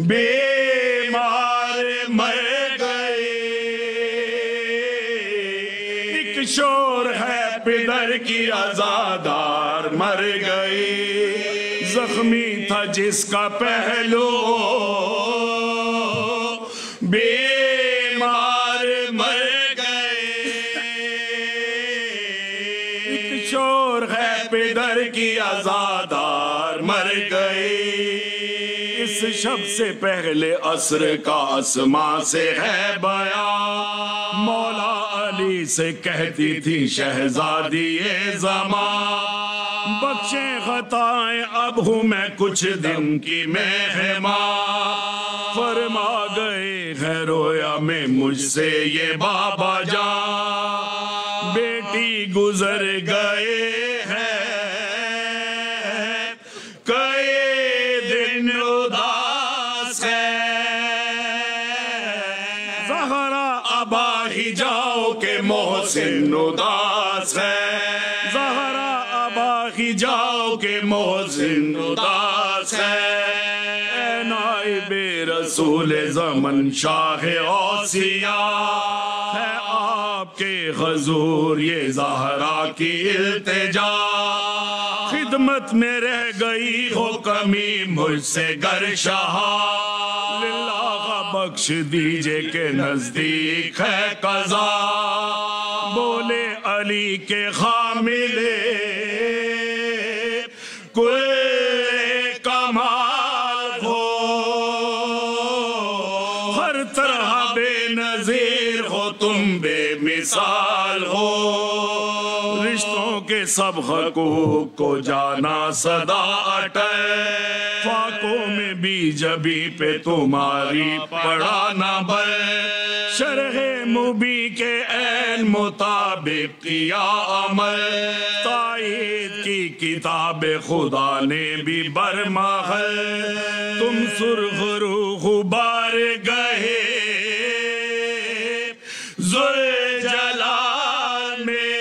بیمار مر گئے، ایک شور ہے پدر کی عزادار مر گئی، زخمی تھا جس کا پہلو بیمار مر گئے، ایک شور ہے پدر کی عزادار مر گئی، اس شب سے پہلے عصر کا اسماء سے ہے بیان، مولا علی سے کہتی تھی شہزادی زمان، بخشیں خطائیں اب ہوں میں کچھ دن کی مہمان، فرما گئے ہے رویا میں مجھ سے یہ بابا جان، بیٹی گزر گئے ہیں کئی دن اداس ہے، زہرا ابا ہی جاؤ کہ محسن اداس ہے، زہرا ابا ہی جاؤ کہ محسن اداس ہے، اے نائب رسول زمن شاہ اوصیاء، ہے آپ کے حضور یہ زہرا کی التجا، خدمت میں رہ گئی ہو کمی مجھ سے گر شاہ، للہ بخش دیجئے کہ نزدیک ہے قضا، بولے علی کے حاملے کل کمال ہو، ہر طرح بے نظیر ہو تم بے مثال ہو، رشتوں کے سب حقوق کو جانا صدا اٹے، فاقوں میں بھی جبی پہ تمہاری پڑا نہ بل، شرح مبی کے عین مطابق کیا عمل، تائید کی کتاب خدا نے بھی برمحل، تم سرخ روح غبار گئے ذوالجلال میں،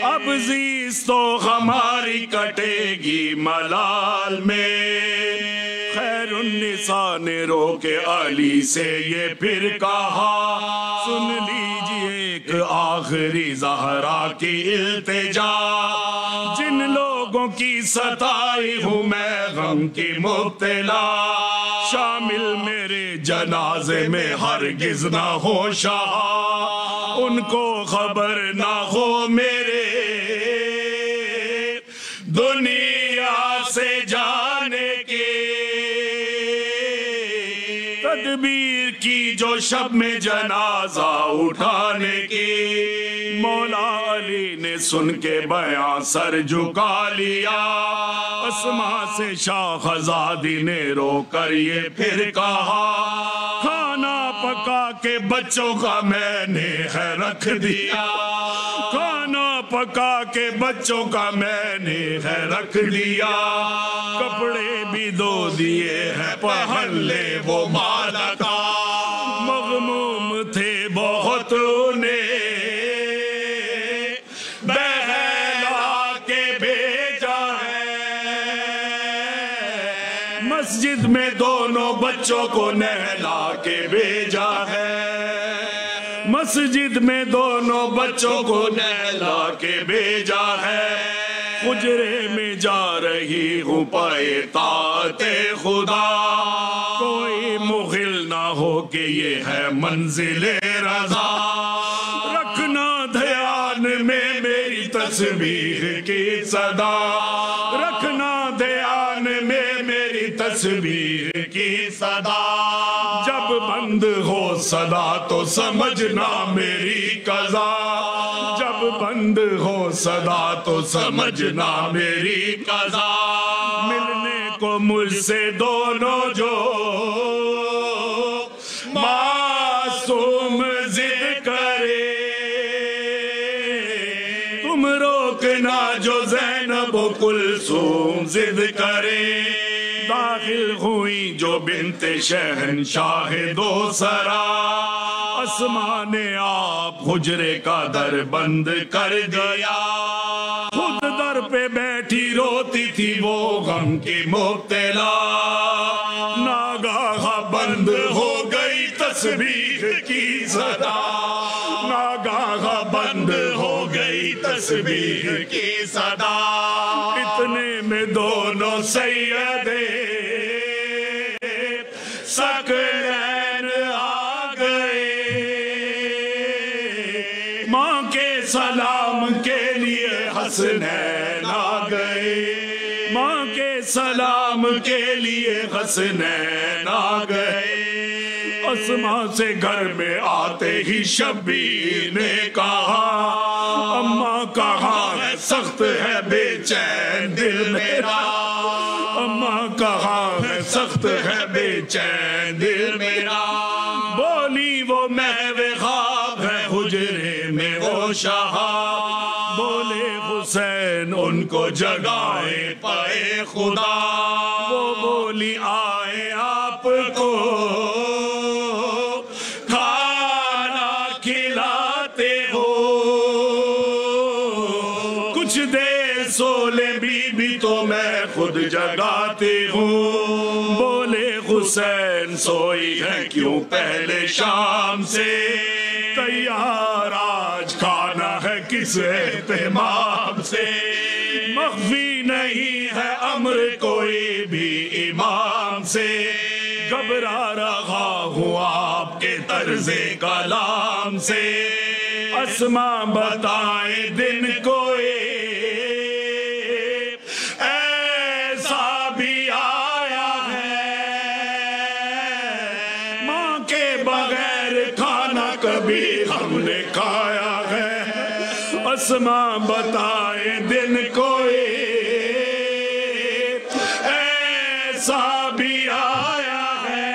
اب زیست تو ہماری کٹے گی ملال میں، خیر النساء نے رو کے علی سے یہ پھر کہا، سن لیجئے ایک آخری زہرا کی التجا، جن لوگوں کی ستائی ہوں میں غم کی مبتلا، شامل میرے جنازے میں ہرگز نہ ہو شاہ، ان کو خبر نہ ہو میرے دنیا سے جانے کی، تدبیر کی جو شب میں جنازہ اٹھانے کی، مولا علی نے سن کے بیان سر جھکا لیا، اسماء سے شاہزادی نے رو کر یہ پھر کہا، کھانا پکا کے بچوں کا میں نے ہے رکھ دیا، کھانا پکا کے بچوں کا میں نے ہے رکھ دیا، کپڑے بھی دو دیے ہیں پہن لے وہ مالا کا، مغموم تھے بہت انہیں بہلا کے بھیجا ہے، مسجد میں دونوں بچوں کو نہلا کے بھیجا ہے، مسجد میں دونوں بچوں کو نہلا کے بھیجا ہے، حجرے میں جا رہی ہوں پائے طاعت خدا، کوئی مغل نہ ہو کہ یہ ہے منزل رضا، رکھنا دھیان میں میری تسبیح کی صدا، رکھنا دھیان میں میری تسبیح کی صدا، جب بند ہو صدا تو سمجھنا میری قضا، جب بند ہو صدا تو سمجھنا میری قضا، ملنے کو مجھ سے دونوں جو معصوم ضد کرے، تم روکنا جو زینب و کلثوم ضد کرے، داخل ہوئی جو بنت شہنشاہ دو سرا، اسماء نے آپ حجرے کا در بند کر دیا، خود در پہ بیٹھی روتی تھی وہ غم کی مبتلا، تسبیح کی صدا، ناگاہ بند ہو گئی تسبیح کی صدا، اتنے میں دونوں سیدے ثقلین آ گئے، ماں کے سلام کے لیے حسنین آ گئے، ماں کے سلام کے لیے حسنین آ گئے۔ اسماء سے گھر میں آتے ہی شبیر نے کہا، اماں کہاں ہے سخت ہے بے چین دل میرا، اماں کہاں ہے سخت ہے بے چین دل میرا، بولی وہ محو خواب ہے حجرے میں وہ شہاب، بولے حسین ان کو جگائے پائے خدا، وہ بولی آئے آپ کو کھانا کھلاتے ہو، کچھ دیر سو لے بی بی تو میں خود جگاتی ہوں، بولے حسین سوئی ہے کیوں پہلے شام سے، تیار آج کھانا ہے کس اہتمام سے، مخفی نہیں ہے امر کوئی بھی امام سے، گھبرا رہا ہوں آپ کے طرز کلام سے، اسماء بتائیں دن کوئی ایسا بھی آیا ہے، ماں کے بغیر کھانا کبھی ہم نے کھایا ہے، اسماء بتائیں دن کوئی ایسا بھی آیا ہے،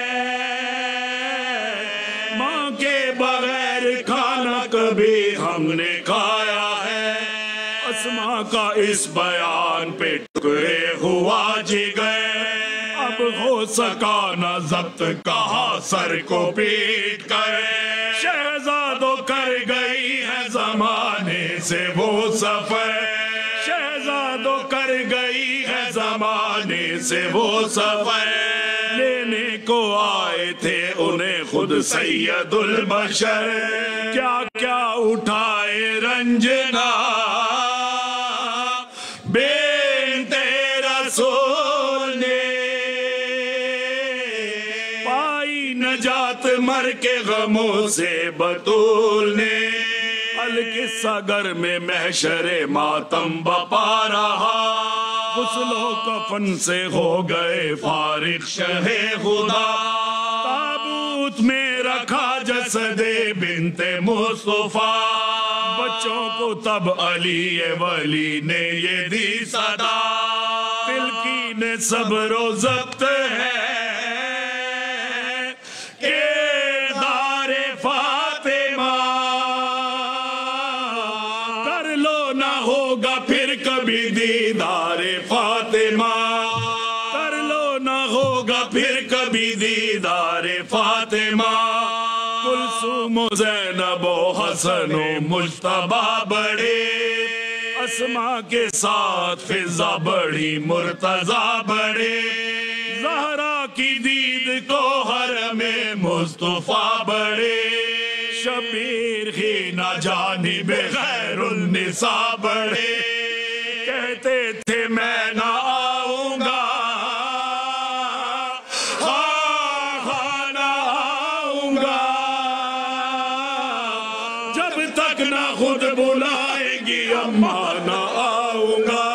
ماں کے بغیر کھانا کبھی ہم نے کھایا ہے، اسماء کا اس بیان پہ ٹکڑے ہوا جگر، اب ہو سکا نہ ضبط کہا سر کو پیٹ کر، شہزادوں کر گئی ہے زمانے سے وہ سفر، شہزادوں کر گئی ہے زمانے سے وہ سفر، لینے کو آئے تھے انہیں خود سید البشر، کیا کیا اٹھائے رنجنا بنت رسول نے، پائی نجات مر کے غموں سے بطول نے، القصہ گر میں محشر ماتم بپا رہا، غسل و کفن سے ہو گئے فارغ شہ خدا، تابوت میں رکھا جسد بنت مصطفیٰ، بچوں کو تب علی ولی نے یہ دی صدا، تلقین صبر و ضبط ہے کردار فاطمہ، کر لو نہ ہوگا پھر کبھی دیدار فاطمہ، کر لو نہ ہوگا پھر کبھی دیدار فاطمہ، کلثوم و زینب و حسن و مجتبی بڑے، اسماء کے ساتھ فضا بڑی مرتضی بڑے، زہرا کی دید کو حرم مصطفیٰ بڑے، شبیر ہی نہ جانب غیر النساء بڑے، کہتے تھے میں نہ آؤں گا نہ آؤں گا، جب تک نہ خود بلائیں گی اماں نہ آؤں گا،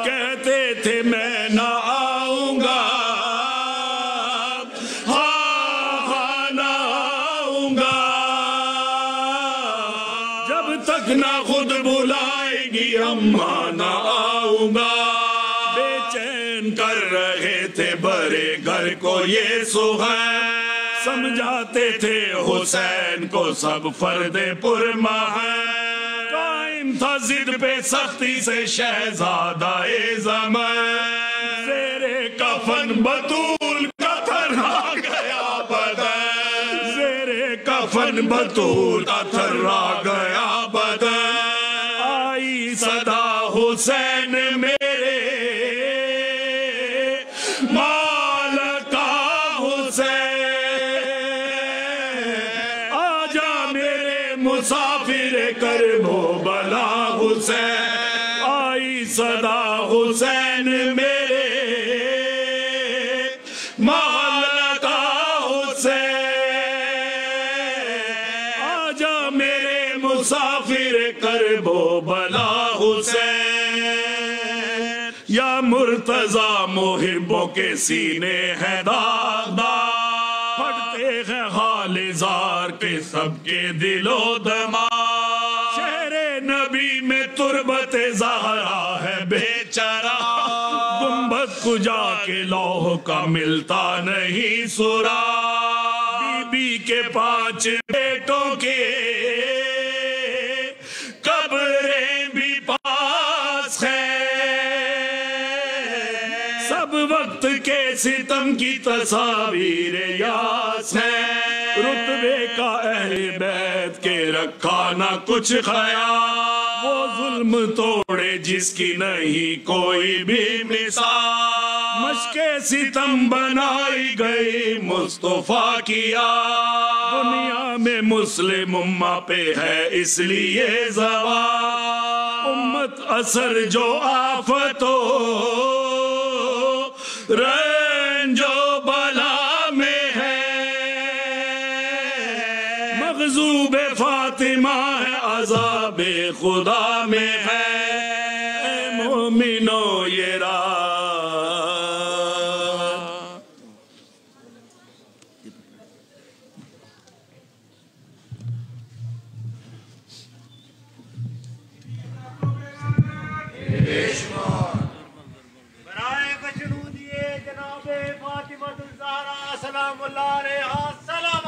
کہتے تھے میں نہ آؤں گا نہ آؤں گا، جب تک نہ خود بلائیں گی اماں نہ آؤں گا، بے چین کر رہے تھے بڑے گھر کو یہ سوہن، سمجھاتے تھے حسین کو سب فرد پرمحن، قائم تھا ضد پہ سختی سے شہزادہ زمان، زیر کفن بطول کا تھرا گیا بدن، زیر کفن بطول کا تھرا گیا بدن، آئی صدا حسین میرے مال کا حسین، کربو بلا حسین، آئی صدا حسین میرے محل کا حسین، آجا میرے مسافر کربو بلا حسین، یا مرتضی محبوں کے سینے ہیں داغدار، پھٹتے ہیں حال زار کے سب کے دل و دماغ، شہر نبی میں تربت زہرا ہے بیچارہ، گنبد کو جا کے لوح کا ملتا نہیں سراغ، بی بی کے 5 بیٹوں کے قبریں بھی پاس ہیں، سب وقت کے ستم کی تصاویر یاس ہیں، رتبے کا اہل بیت کے رکھا نہ کچھ خیال، وہ ظلم توڑے جس کی نہیں کوئی بھی مثال، مشق ستم بنائی گئی مصطفیٰ کیا، دنیا میں مسلم امہ پہ ہے اس لیے زوال، امت اثر جو آفت ہو رنج و بلا میں ہے، مغضوب فاطمہ ہے عذاب خدا میں ہے، اے مومنو یہ راہ برائے بچنو دیے جناب فاطمہ الزہرا سلام اللہ علیہا سلام،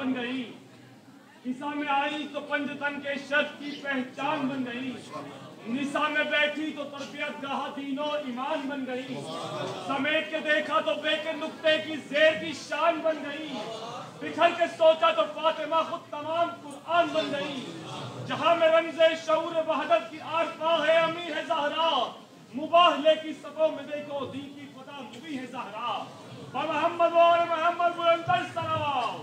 بن گئی، کسا میں آئی تو پنجتن کے شرط کی پہچان بن گئی، نساء میں بیٹھی تو تربیت گاہ دین و ایمان بن گئی، سمیٹ کے دیکھا تو بے کے نقطے کی زیر کی شان بن گئی، بکھر کے سوچا تو فاطمہ خود تمام قرآن بن گئی، جہاں میں رمز شعور وحدت کی آرپاں ہے امی ہے زہرا، مباہلے کی صفوں میں دیکھو دین کی فتح مبی ہے زہرا، محمد و محمد بلندر سلام۔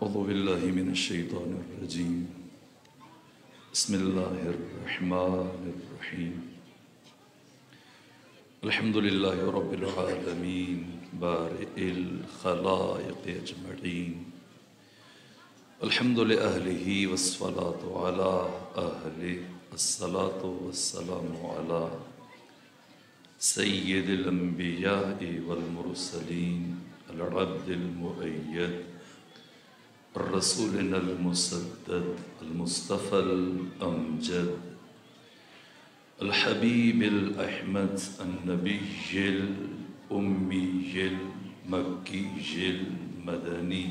اعوذ باللہ من الشیطان الرجیم، بسم اللہ الرحمن الرحیم، الحمدللہ رب العالمین بارئ الخلائق اجمعین، الحمد لأہلہ والصلاة علی اہلہ، الصلاة والسلام علی سید الانبیاء والمرسلین، العبد المؤید، الرسولنا المسدد، المصطفى الأمجد، الحبيب الأحمد، النبي الأمي المكي المدني،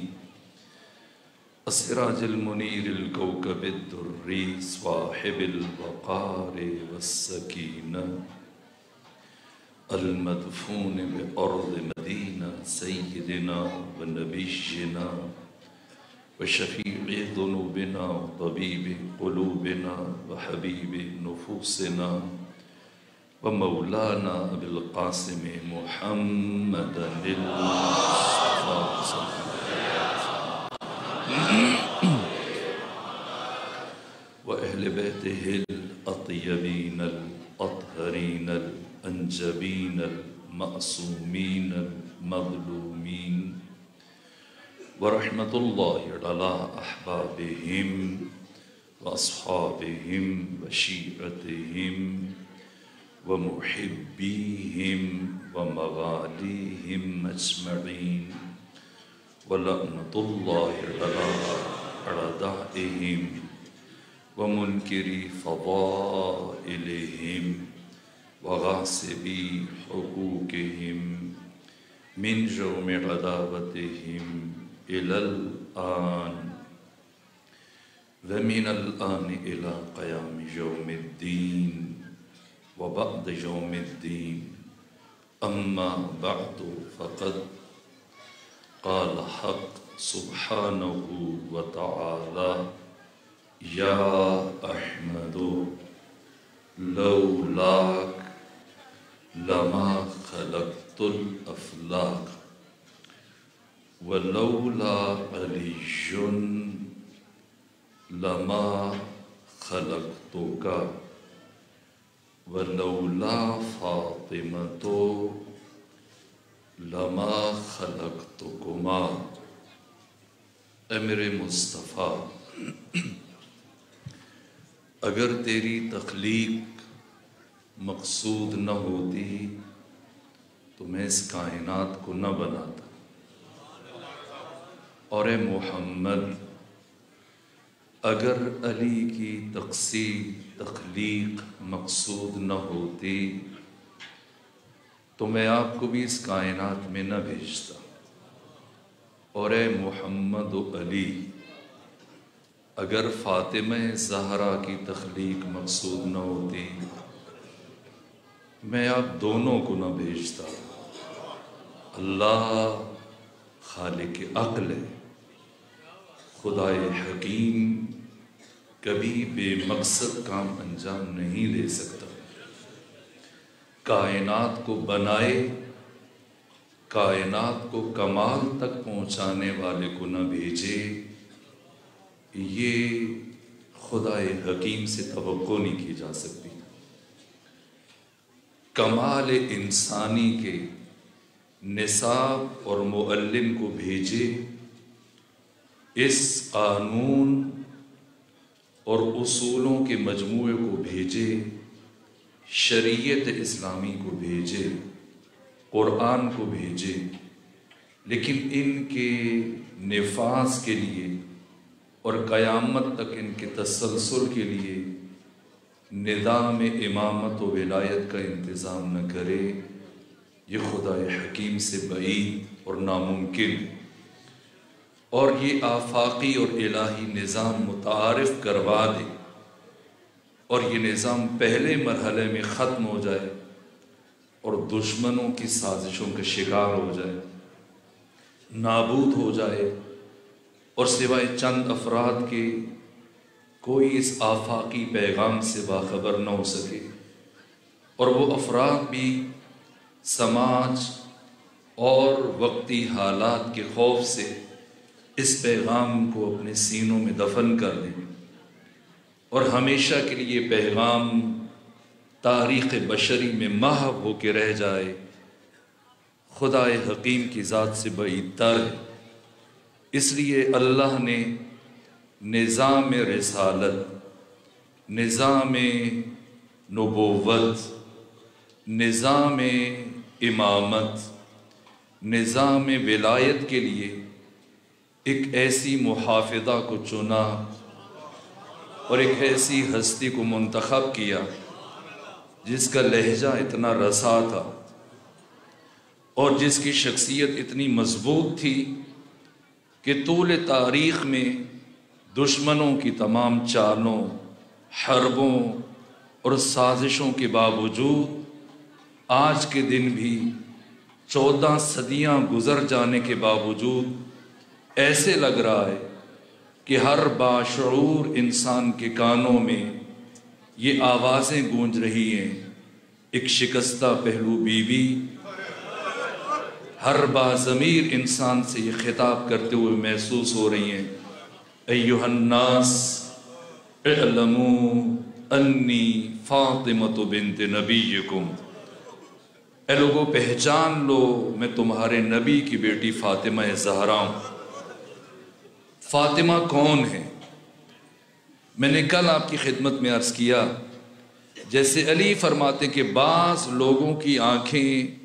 السراج المنير الكوكب الدري، صاحب الوقار والسكينة، المدفون بأرض مدينة، سيدنا ونبينا وشفيع ذنوبنا وطبيب قلوبنا وحبيب نفوسنا ومولانا أبي القاسم محمد المصطفى وأهل بيته الأطيبين الأطهرين الأنجبين المعصومين المظلومين، ورحمة الله على أحبابهم وأصحابهم وشيعتهم ومحبيهم ومغاليهم أجمعين، ولعنة الله على أعدائهم ومنكري فضائلهم وغاصبي حقوقهم من جوم عداوتهم إلى الآن ومن الآن إلى قيام يوم الدين وبعد يوم الدين، أما بعد فقد قال حق سبحانه وتعالى: يا أحمد لولاك لما خلقت الأفلاك، ولولا علي لما خلقتك، ولولا فاطمة لما خلقتكما۔ اے میرے مصطفیٰ، اگر تیری تخلیق مقصود نہ ہوتی تو میں اس کائنات کو نہ بناتا. اور اے محمد، اگر علی کی تخلیق مقصود نہ ہوتی تو میں آپ کو بھی اس کائنات میں نہ بھیجتا. اور اے محمد و علی، اگر فاطمہ زہرا کی تخلیق مقصود نہ ہوتی میں آپ دونوں کو نہ بھیجتا. اللہ خالق عقل ہے، خدائے حکیم کبھی بے مقصد کام انجام نہیں دے سکتا. کائنات کو بنائے، کائنات کو کمال تک پہنچانے والے کو نہ بھیجے، یہ خدائے حکیم سے توقع نہیں کی جا سکتی. کمال انسانی کے نصاب اور معلم کو بھیجے، اس قانون اور اصولوں کے مجموعے کو بھیجے، شریعت اسلامی کو بھیجے، قرآن کو بھیجے، لیکن ان کے نفاذ کے لیے اور قیامت تک ان کے تسلسل کے لیے نظام امامت و ولایت کا انتظام نہ کرے، یہ خدائے حکیم سے بعید اور ناممکن ہے. اور یہ آفاقی اور الہی نظام متعارف کروا دے اور یہ نظام پہلے مرحلے میں ختم ہو جائے اور دشمنوں کی سازشوں کا شکار ہو جائے، نابود ہو جائے، اور سوائے چند افراد کے کوئی اس آفاقی پیغام سے باخبر نہ ہو سکے، اور وہ افراد بھی سماج اور وقتی حالات کے خوف سے اس پیغام کو اپنے سینوں میں دفن کر دیں اور ہمیشہ کے لیے پیغام تاریخ بشری میں محو ہو کے رہ جائے، خدائے حکیم کی ذات سے بعید تر ہے. اس لیے اللہ نے نظام رسالت، نظام نبوت، نظام امامت، نظام ولایت کے لیے ایک ایسی محافظہ کو چنا اور ایک ایسی ہستی کو منتخب کیا جس کا لہجہ اتنا رسا تھا اور جس کی شخصیت اتنی مضبوط تھی کہ طول تاریخ میں دشمنوں کی تمام چالوں، حربوں اور سازشوں کے باوجود آج کے دن بھی 14 صدیاں گزر جانے کے باوجود ایسے لگ رہا ہے کہ ہر باشعور انسان کے کانوں میں یہ آوازیں گونج رہی ہیں، ایک شکستہ پہلو بیوی ہر باضمیر انسان سے یہ خطاب کرتے ہوئے محسوس ہو رہی ہیں، ایھا الناس اعلموا انی فاطمۃ بنت نبیکم، اے لوگوں پہچان لو میں تمہارے نبی کی بیٹی فاطمہ زہرا ہوں. فاطمہ کون ہے؟ میں نے کل آپ کی خدمت میں عرض کیا، جیسے علی فرماتے کہ بعض لوگوں کی آنکھیں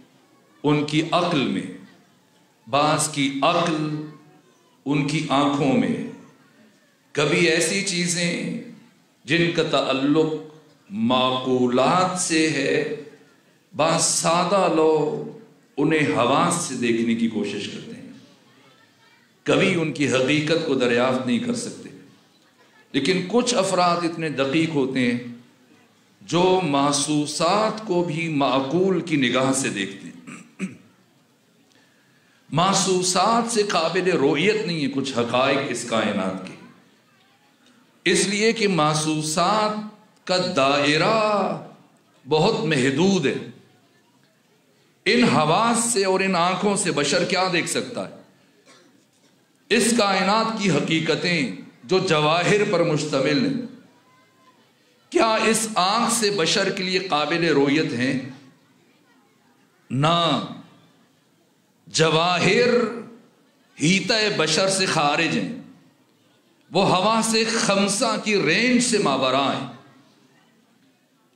ان کی عقل میں، بعض کی عقل ان کی آنکھوں میں، کبھی ایسی چیزیں جن کا تعلق معقولات سے ہے، بعض سادہ لوگ انہیں حواس سے دیکھنے کی کوشش کرتے ہیں، کبھی ان کی حقیقت کو دریافت نہیں کر سکتے. لیکن کچھ افراد اتنے دقیق ہوتے ہیں جو محسوسات کو بھی معقول کی نگاہ سے دیکھتے ہیں. محسوسات سے قابل رؤیت نہیں ہے کچھ حقائق اس کائنات کے، اس لیے کہ محسوسات کا دائرہ بہت محدود ہے. ان حواس سے اور ان آنکھوں سے بشر کیا دیکھ سکتا ہے؟ اس کائنات کی حقیقتیں جو جواہر پر مشتمل ہیں، کیا اس آنکھ سے بشر کے لیے قابل رؤیت ہیں؟ نہ، جواہر حیطہ بشر سے خارج ہیں، وہ حواس خمسہ کی رینج سے ماوراء ہیں.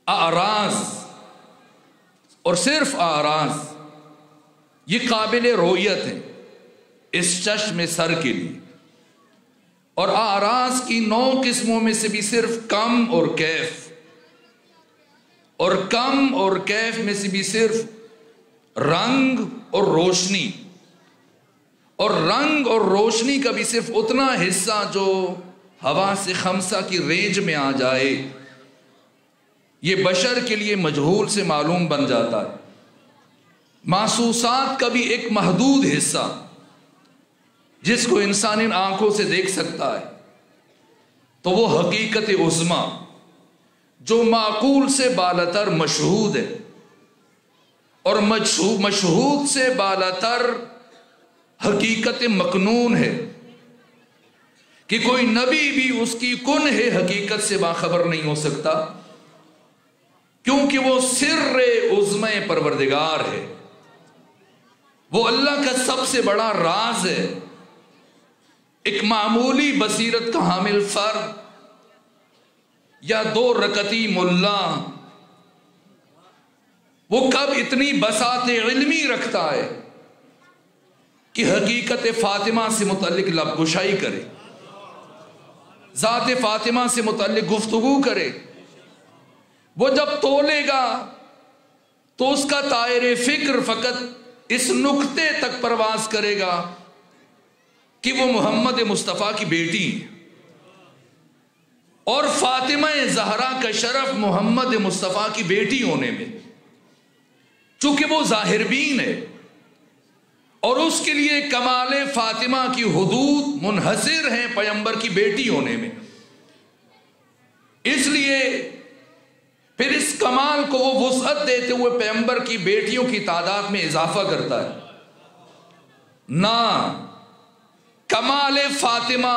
اعراض اور صرف اعراض یہ قابل رویت ہے اس چشم سر کے لیے، اور آراز کی 9 قسموں میں سے بھی صرف کم اور کیف، اور کم اور کیف میں سے بھی صرف رنگ اور روشنی، اور رنگ اور روشنی کا بھی صرف اتنا حصہ جو ہوا سے خمسہ کی رینج میں آ جائے، یہ بشر کے لیے مجہول سے معلوم بن جاتا ہے۔ محسوسات کا بھی ایک محدود حصہ جس کو انسان ان آنکھوں سے دیکھ سکتا ہے، تو وہ حقیقت عظمیٰ جو معقول سے بالاتر مشہود ہے، اور مشہود سے بالاتر حقیقت مکنون ہے، کہ کوئی نبی بھی اس کی کنہ حقیقت سے باخبر نہیں ہو سکتا، کیونکہ وہ سر عظمی پروردگار ہے، وہ اللہ کا سب سے بڑا راز ہے۔ ایک معمولی بصیرت کا حامل فرد یا 2 رکعتی ملا وہ کب اتنی بساط علمی رکھتا ہے کہ حقیقت فاطمہ سے متعلق لب گشائی کرے، ذات فاطمہ سے متعلق گفتگو کرے۔ وہ جب تولے گا تو اس کا طائر فکر فقط اس نقطے تک پرواز کرے گا کہ وہ محمد مصطفیٰ کی بیٹی ہے، اور فاطمہ زہرا کا شرف محمد مصطفیٰ کی بیٹی ہونے میں، چونکہ وہ ظاہر بین ہے، اور اس کے لیے کمال فاطمہ کی حدود منحصر ہیں پیغمبر کی بیٹی ہونے میں، اس لیے پھر اس کمال کو وہ وسعت دیتے ہوئے پیغمبر کی بیٹیوں کی تعداد میں اضافہ کرتا ہے۔ نہ کمال فاطمہ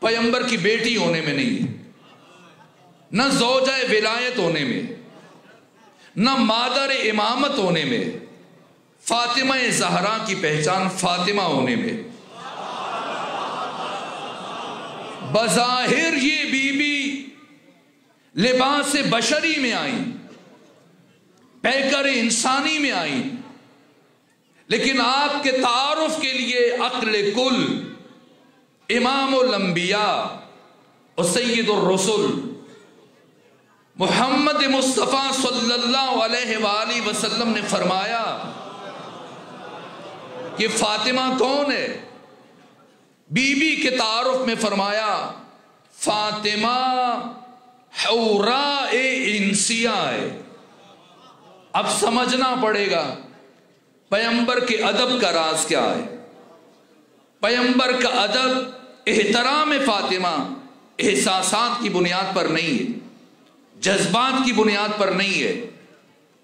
پیغمبر کی بیٹی ہونے میں نہیں ہے، نہ زوجہ ولایت ہونے میں، نہ مادر امامت ہونے میں، فاطمہ زہرا کی پہچان فاطمہ ہونے میں۔ بظاہر یہ بی بی لباس بشری میں آئی، پیکر انسانی میں آئی، لیکن آپ کے تعارف کے لیے عقل کل، امام الانبیاء اور سید الرسل محمد مصطفیٰ صلی اللہ علیہ وآلہ وسلم نے فرمایا کہ فاطمہ کون ہے؟ بی بی کے تعارف میں فرمایا فاطمہ حوراء انسیہ ہے۔ اب سمجھنا پڑے گا پیغمبر کے ادب کا راز کیا ہے۔ پیغمبر کا ادب احترام فاطمہ احساسات کی بنیاد پر نہیں ہے، جذبات کی بنیاد پر نہیں ہے،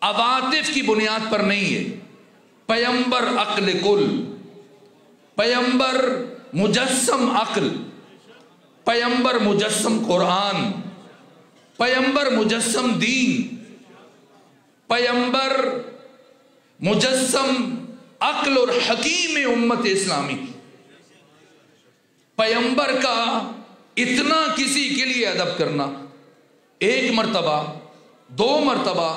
عواطف کی بنیاد پر نہیں ہے۔ پیغمبر عقل کل، پیغمبر مجسم عقل، پیغمبر مجسم قرآن، پیغمبر مجسم دین، پیغمبر مجسم عقل اور حکیم امت اسلامی۔ پیغمبر کا اتنا کسی کے لیے ادب کرنا، 1 مرتبہ 2 مرتبہ،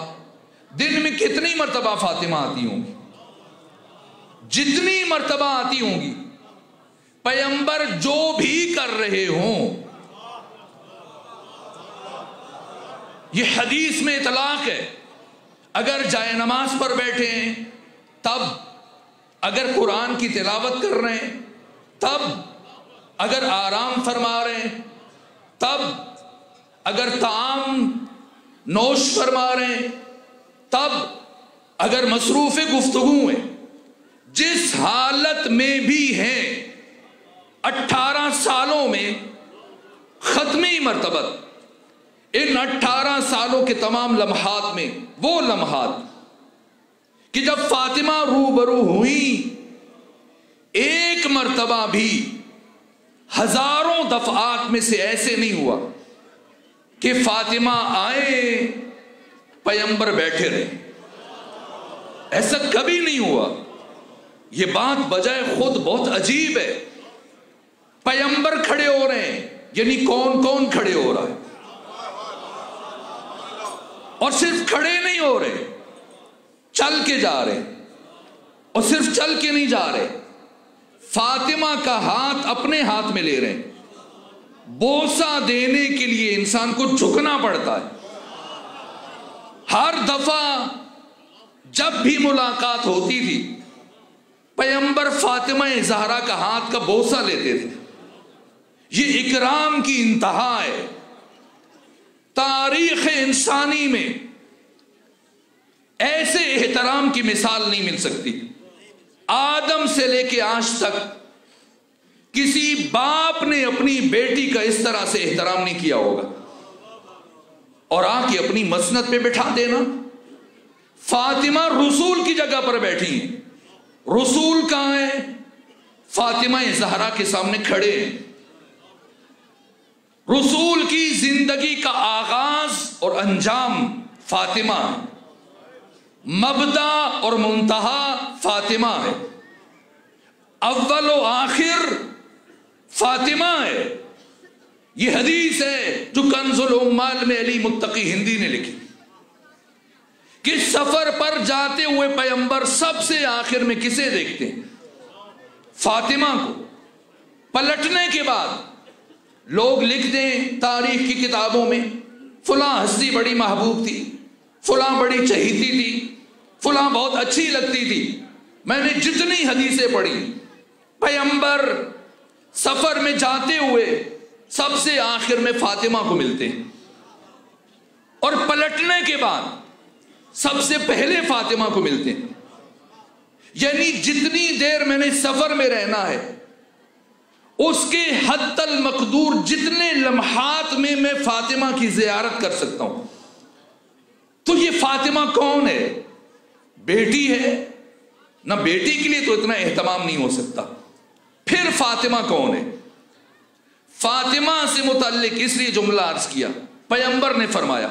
دن میں کتنی مرتبہ فاطمہ آتی ہوں گی؟ جتنی مرتبہ آتی ہوں گی، پیغمبر جو بھی کر رہے ہوں، یہ حدیث میں اطلاق ہے۔ اگر جائے نماز پر بیٹھے ہیں تب، اگر قرآن کی تلاوت کر رہے ہیں تب، اگر آرام فرما رہے ہیں تب، اگر طعام نوش فرما رہے ہیں تب، اگر مصروف گفتگو ہیں، جس حالت میں بھی ہیں، 18 سالوں میں ختمی مرتبت، ان 18 سالوں کے تمام لمحات میں وہ لمحات کہ جب فاطمہ روبرو ہوئی، 1 مرتبہ بھی ہزاروں دفعات میں سے ایسے نہیں ہوا کہ فاطمہ آئے پیغمبر بیٹھے رہے، ایسا کبھی نہیں ہوا۔ یہ بات بجائے خود بہت عجیب ہے۔ پیغمبر کھڑے ہو رہے ہیں، یعنی کون کون کھڑے ہو رہا ہے، اور صرف کھڑے نہیں ہو رہے، چل کے جا رہے، اور صرف چل کے نہیں جا رہے، فاطمہ کا ہاتھ اپنے ہاتھ میں لے رہے ہیں۔ بوسہ دینے کے لیے انسان کو جھکنا پڑتا ہے۔ ہر دفعہ جب بھی ملاقات ہوتی تھی پیغمبر فاطمہ زہرا کا ہاتھ کا بوسہ لیتے تھے۔ یہ اکرام کی انتہا ہے۔ تاریخ انسانی میں ایسے احترام کی مثال نہیں مل سکتی۔ آدم سے لے کے آج تک کسی باپ نے اپنی بیٹی کا اس طرح سے احترام نہیں کیا ہوگا۔ اور آ کے اپنی مسند پہ بٹھا دینا۔ فاطمہ رسول کی جگہ پر بیٹھی ہیں۔ رسول کہاں ہے؟ فاطمہ زہرا کے سامنے کھڑے ہیں۔ رسول کی زندگی کا آغاز اور انجام فاطمہ ہے، مبدا اور منتہا فاطمہ ہے، اول و آخر فاطمہ ہے۔ یہ حدیث ہے جو کنز العمال میں علی متقی ہندی نے لکھی کہ سفر پر جاتے ہوئے پیغمبر سب سے آخر میں کسے دیکھتے ہیں؟ فاطمہ کو۔ پلٹنے کے بعد لوگ لکھ دیں تاریخ کی کتابوں میں فلاں ہستی بڑی محبوب تھی، فلاں بڑی چہیتی تھی، فلاں بہت اچھی لگتی تھی۔ میں نے جتنی حدیثیں پڑھی پیغمبر سفر میں جاتے ہوئے سب سے آخر میں فاطمہ کو ملتے ہیں، اور پلٹنے کے بعد سب سے پہلے فاطمہ کو ملتے ہیں۔ یعنی جتنی دیر میں نے سفر میں رہنا ہے اس کے حد المقدور جتنے لمحات میں میں فاطمہ کی زیارت کر سکتا ہوں۔ تو یہ فاطمہ کون ہے؟ بیٹی ہے نہ؟ بیٹی کے لیے تو اتنا اہتمام نہیں ہو سکتا۔ پھر فاطمہ کون ہے؟ فاطمہ سے متعلق اس لیے جملہ عرض کیا، پیغمبر نے فرمایا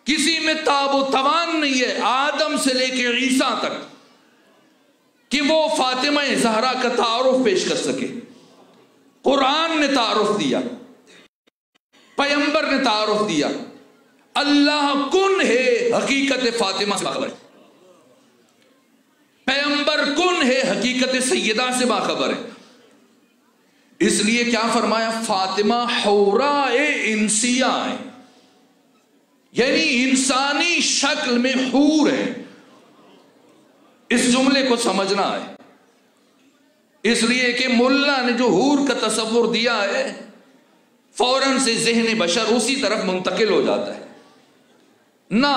کسی میں تاب و توان نہیں ہے آدم سے لے کے عیسیٰ تک کہ وہ فاطمہ زہرا کا تعارف پیش کر سکے۔ قرآن نے تعارف دیا، پیغمبر نے تعارف دیا، اللہ کن ہے حقیقت فاطمہ سے باخبر ہے، پیغمبر کن ہے حقیقت سیدہ سے باخبر ہے۔ اس لیے کیا فرمایا؟ فاطمہ حوراء انسیہ ہے، یعنی انسانی شکل میں حور ہے۔ اس جملے کو سمجھنا ہے، اس لیے کہ ملا نے جو حور کا تصور دیا ہے فوراً سے ذہن بشر اسی طرف منتقل ہو جاتا ہے۔ نہ،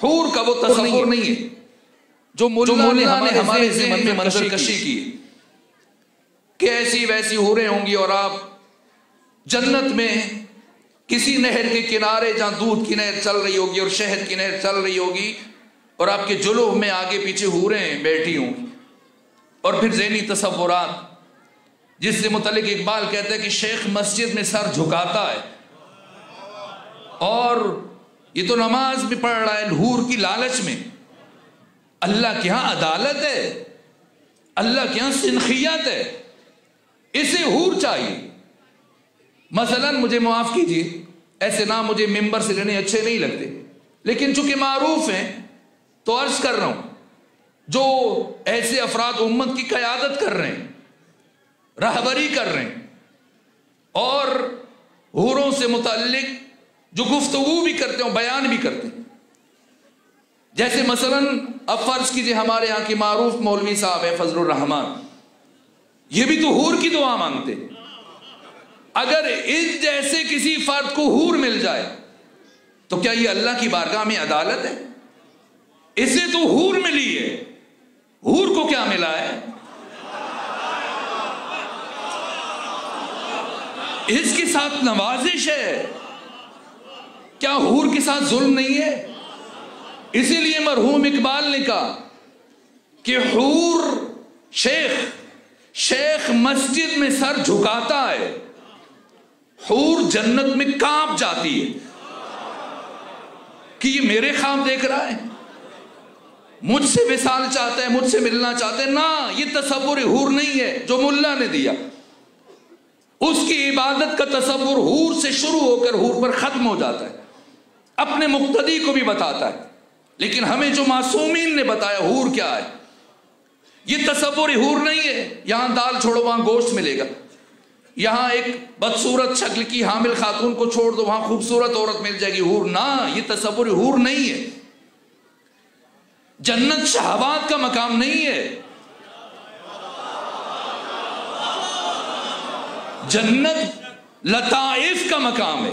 حور کا وہ تصور نہیں ہے جو ملا نے ہمارے ذہن میں منظر کشی کی کہ ایسی ویسی حوریں ہوں گی اور آپ جنت میں کسی نہر کے کنارے جہاں دودھ کی نہر چل رہی ہوگی اور شہد کی نہر چل رہی ہوگی اور آپ کے جلوہ میں آگے پیچھے حوریں بیٹھی ہوں گی۔ اور پھر ذہنی تصورات جس سے متعلق اقبال کہتا ہے کہ شیخ مسجد میں سر جھکاتا ہے اور یہ تو نماز بھی پڑھ رہا ہے حور کی لالچ میں۔ اللہ کے ہاں عدالت ہے، اللہ کے ہاں سنخیت ہے، اسے حور چاہیے۔ مثلا مجھے معاف کیجیے، ایسے نام مجھے ممبر سے لینے اچھے نہیں لگتے، لیکن چونکہ معروف ہیں تو عرض کر رہا ہوں، جو ایسے افراد امت کی قیادت کر رہے ہیں، رہبری کر رہے ہیں اور حوروں سے متعلق جو گفتگو بھی کرتے ہیں بیان بھی کرتے ہیں، جیسے مثلا اب فرض کیجئے ہمارے یہاں کے معروف مولوی صاحب ہیں فضل الرحمان، یہ بھی تو حور کی دعا مانگتے۔ اگر اس جیسے کسی فرد کو حور مل جائے تو کیا یہ اللہ کی بارگاہ میں عدالت ہے؟ اسے تو حور ملی ہے، حور کو کیا ملا ہے؟ اس کے ساتھ نوازش ہے، کیا حور کے ساتھ ظلم نہیں ہے؟ اسی لیے مرحوم اقبال نے کہا کہ حور شیخ مسجد میں سر جھکاتا ہے، حور جنت میں کانپ جاتی ہے کہ یہ میرے خواب دیکھ رہا ہے، مجھ سے وصال چاہتا ہے، مجھ سے ملنا چاہتا ہے۔ نہ، یہ تصور حور نہیں ہے جو ملا نے دیا۔ اس کی عبادت کا تصور حور سے شروع ہو کر حور پر ختم ہو جاتا ہے، اپنے مقتدی کو بھی بتاتا ہے، لیکن ہمیں جو معصومین نے بتایا حور کیا ہے، یہ تصور حور نہیں ہے یہاں دال چھوڑو وہاں گوشت ملے گا، یہاں ایک بدصورت شکل کی حامل خاتون کو چھوڑ دو وہاں خوبصورت عورت مل جائے گی، حور نہ، یہ تصور حور نہیں ہے۔ جنت شہوات کا مقام نہیں ہے، جنت لطائف کا مقام ہے۔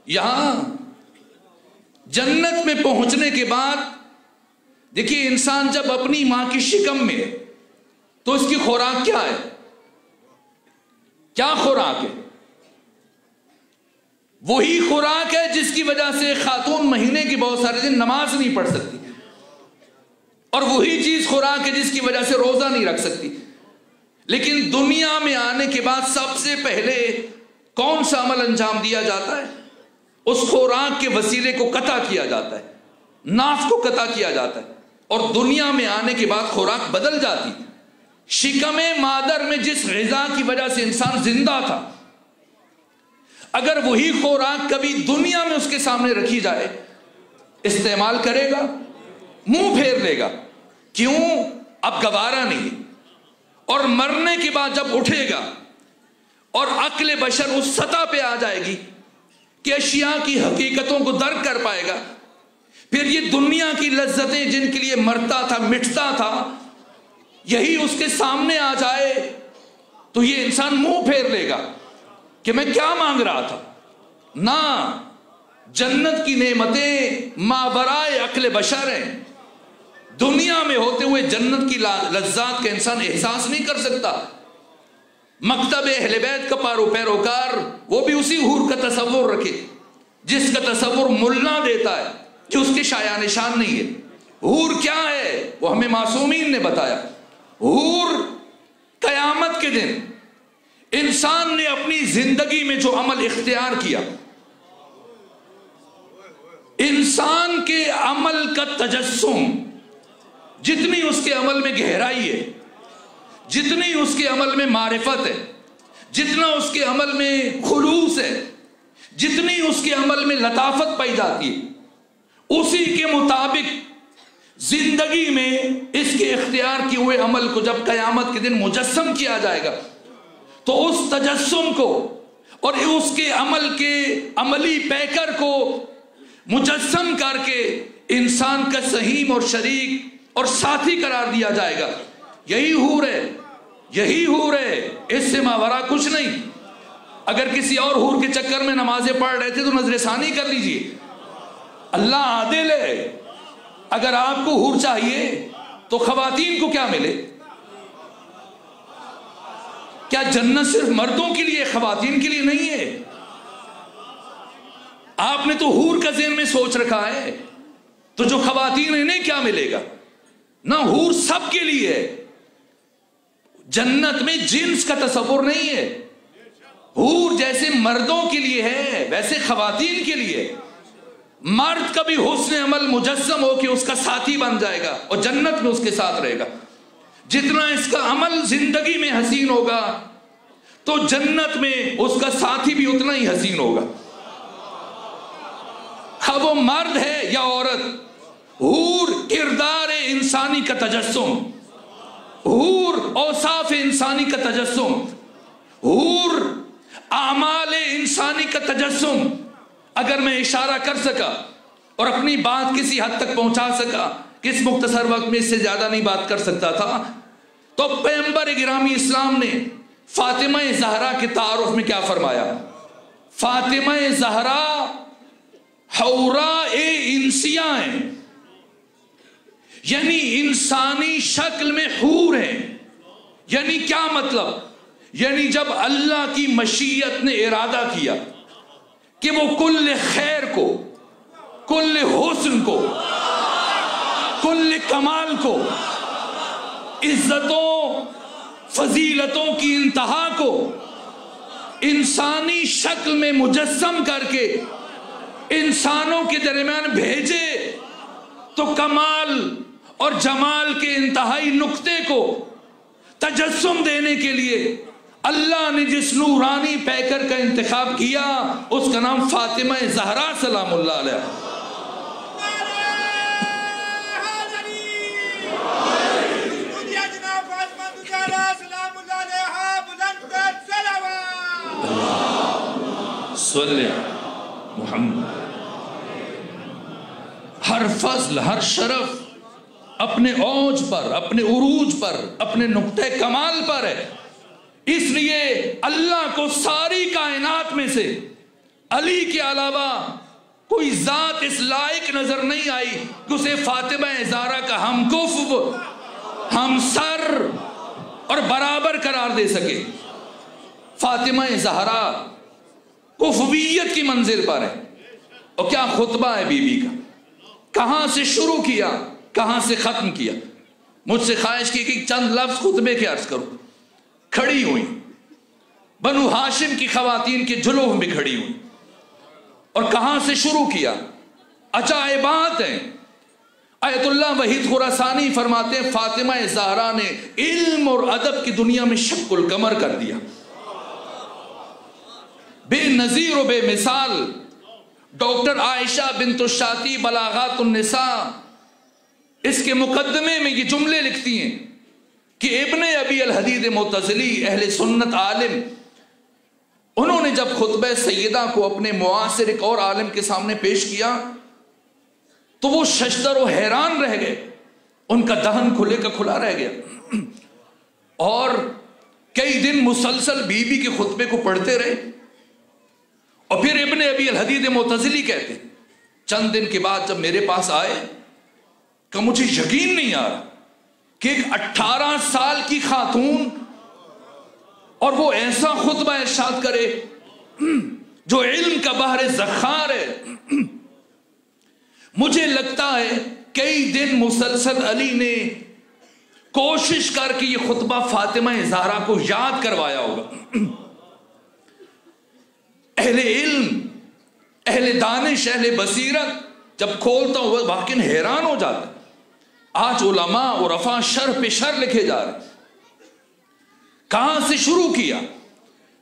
یہاں جنت میں پہنچنے کے بعد دیکھیے انسان جب اپنی ماں کی شکم میں ہے تو اس کی خوراک کیا ہے؟ کیا خوراک ہے؟ وہی خوراک ہے جس کی وجہ سے خاتون مہینے کی بہت سارے دن نماز نہیں پڑھ سکتی، اور وہی چیز خوراک ہے جس کی وجہ سے روزہ نہیں رکھ سکتی۔ لیکن دنیا میں آنے کے بعد سب سے پہلے کون سا عمل انجام دیا جاتا ہے؟ اس خوراک کے وسیلے کو قطع کیا جاتا ہے، ناف کو قطع کیا جاتا ہے، اور دنیا میں آنے کے بعد خوراک بدل جاتی۔ شکم مادر میں جس غذا کی وجہ سے انسان زندہ تھا، اگر وہی خوراک کبھی دنیا میں اس کے سامنے رکھی جائے استعمال کرے گا؟ منہ پھیر لے گا، کیوں؟ اب گوارا نہیں۔ اور مرنے کے بعد جب اٹھے گا اور عقل بشر اس سطح پہ آ جائے گی کہ اشیاء کی حقیقتوں کو درک کر پائے گا، پھر یہ دنیا کی لذتیں جن کے لیے مرتا تھا مٹتا تھا یہی اس کے سامنے آ جائے تو یہ انسان منہ پھیر لے گا کہ میں کیا مانگ رہا تھا۔ نہ، جنت کی نعمتیں ماورائے عقل بشر ہیں، دنیا میں ہوتے ہوئے جنت کی لذات کا انسان احساس نہیں کر سکتا۔ مکتب اہل بیت کا پیروکار وہ بھی اسی حور کا تصور رکھے جس کا تصور ملا دیتا ہے جو اس کے شایع نشان نہیں ہے۔ حور کیا ہے وہ ہمیں معصومین نے بتایا۔ حور قیامت کے دن انسان نے اپنی زندگی میں جو عمل اختیار کیا، انسان کے عمل کا تجسم، جتنی اس کے عمل میں گہرائی ہے، جتنی اس کے عمل میں معرفت ہے، جتنا اس کے عمل میں خلوص ہے، جتنی اس کے عمل میں لطافت پائی جاتی ہے، اسی کے مطابق زندگی میں اس کے اختیار کیے ہوئے عمل کو جب قیامت کے دن مجسم کیا جائے گا تو اس تجسم کو اور اس کے عمل کے عملی پیکر کو مجسم کر کے انسان کا سہیم اور شریک اور ساتھی قرار دیا جائے گا۔ یہی حور ہے، یہی حور ہے، اس سے ماورا کچھ نہیں۔ اگر کسی اور حور کے چکر میں نمازیں پڑھ رہے تھے تو نظر ثانی کر لیجئے، اللہ عادل ہے۔ اگر آپ کو حور چاہیے تو خواتین کو کیا ملے؟ کیا جنت صرف مردوں کے لیے خواتین کے لیے نہیں ہے؟ آپ نے تو حور کا ذہن میں سوچ رکھا ہے، تو جو خواتین ہیں انہیں کیا ملے گا؟ نہ، حور سب کے لیے ہے۔ جنت میں جنس کا تصور نہیں ہے۔ حور جیسے مردوں کے لیے ہے ویسے خواتین کے لیے۔ مرد کا بھی حسن عمل مجسم ہو کہ اس کا ساتھی بن جائے گا اور جنت میں اس کے ساتھ رہے گا۔ جتنا اس کا عمل زندگی میں حسین ہوگا تو جنت میں اس کا ساتھی بھی اتنا ہی حسین ہوگا، اب وہ مرد ہے یا عورت۔ حور کردار انسانی کا تجسم، حور اوصاف انسانی کا تجسم، حور اعمال انسانی کا تجسم۔ اگر میں اشارہ کر سکا اور اپنی بات کسی حد تک پہنچا سکا، کس مختصر وقت میں اس سے زیادہ نہیں بات کر سکتا تھا، تو پیغمبر گرامی اسلام نے فاطمہ زہرا کے تعارف میں کیا فرمایا؟ فاطمہ زہرا حوراء انسیہ ہیں، یعنی انسانی شکل میں حور ہیں۔ یعنی کیا مطلب؟ یعنی جب اللہ کی مشیت نے ارادہ کیا کہ وہ کل خیر کو، کل حسن کو، کل کمال کو، عزتوں فضیلتوں کی انتہا کو انسانی شکل میں مجسم کر کے انسانوں کے درمیان بھیجے، تو کمال اور جمال کے انتہائی نقطے کو تجسم دینے کے لیے اللہ نے جس نورانی پیکر کا انتخاب کیا اس کا نام فاطمہ زہرا سلام اللہ علیہ۔ تعالی سلام اللہ علیہ بلند صلوات صلی محمد. ہر فضل، ہر شرف اپنے اوج پر، اپنے عروج پر، اپنے نقطہ کمال پر ہے. اس لیے اللہ کو ساری کائنات میں سے علی کے علاوہ کوئی ذات اس لائق نظر نہیں آئی کہ اسے فاطمہ زہرا کا ہم کف، ہم سر اور برابر قرار دے سکے. فاطمہ زہرا کفویت کی منزل پر ہے. اور کیا خطبہ ہے بی بی کا، کہاں سے شروع کیا، کہاں سے ختم کیا. مجھ سے خواہش کی کہ چند لفظ خطبے کے عرض کروں. کھڑی ہوئی بنو ہاشم کی خواتین کے جلوہ میں کھڑی ہوئی، اور کہاں سے شروع کیا. عجائبات ہیں. آیت اللہ وحید خراسانی فرماتے ہیں فاطمہ زہرا نے علم اور ادب کی دنیا میں شق القمر کر دیا. بے نظیر و بے مثال. ڈاکٹر عائشہ بنت الشاطی بلاغات النساء اس کے مقدمے میں یہ جملے لکھتی ہیں کہ ابن ابی الحدید معتزلی اہل سنت عالم، انہوں نے جب خطبہ سیدہ کو اپنے معاصر ایک اور عالم کے سامنے پیش کیا تو وہ ششدر و حیران رہ گئے. ان کا دہن کھلے کا کھلا رہ گیا، اور کئی دن مسلسل بی بی کے خطبے کو پڑھتے رہے. اور پھر ابن ابی الحدید معتزلی کہتے ہیں چند دن کے بعد جب میرے پاس آئے کہ مجھے یقین نہیں آ رہا کہ ایک 18 سال کی خاتون اور وہ ایسا خطبہ ارشاد کرے جو علم کا بحر زخار ہے. مجھے لگتا ہے کئی دن مسلسل علی نے کوشش کر کے یہ خطبہ فاطمہ زہرا کو یاد کروایا ہوگا. اہل علم، اہل دانش، اہل بصیرت جب کھولتا ہوں واقعی حیران ہو جاتا ہے. آج علماء اور عرفاء شر پہ شر لکھے جا رہے ہیں. کہاں سے شروع کیا؟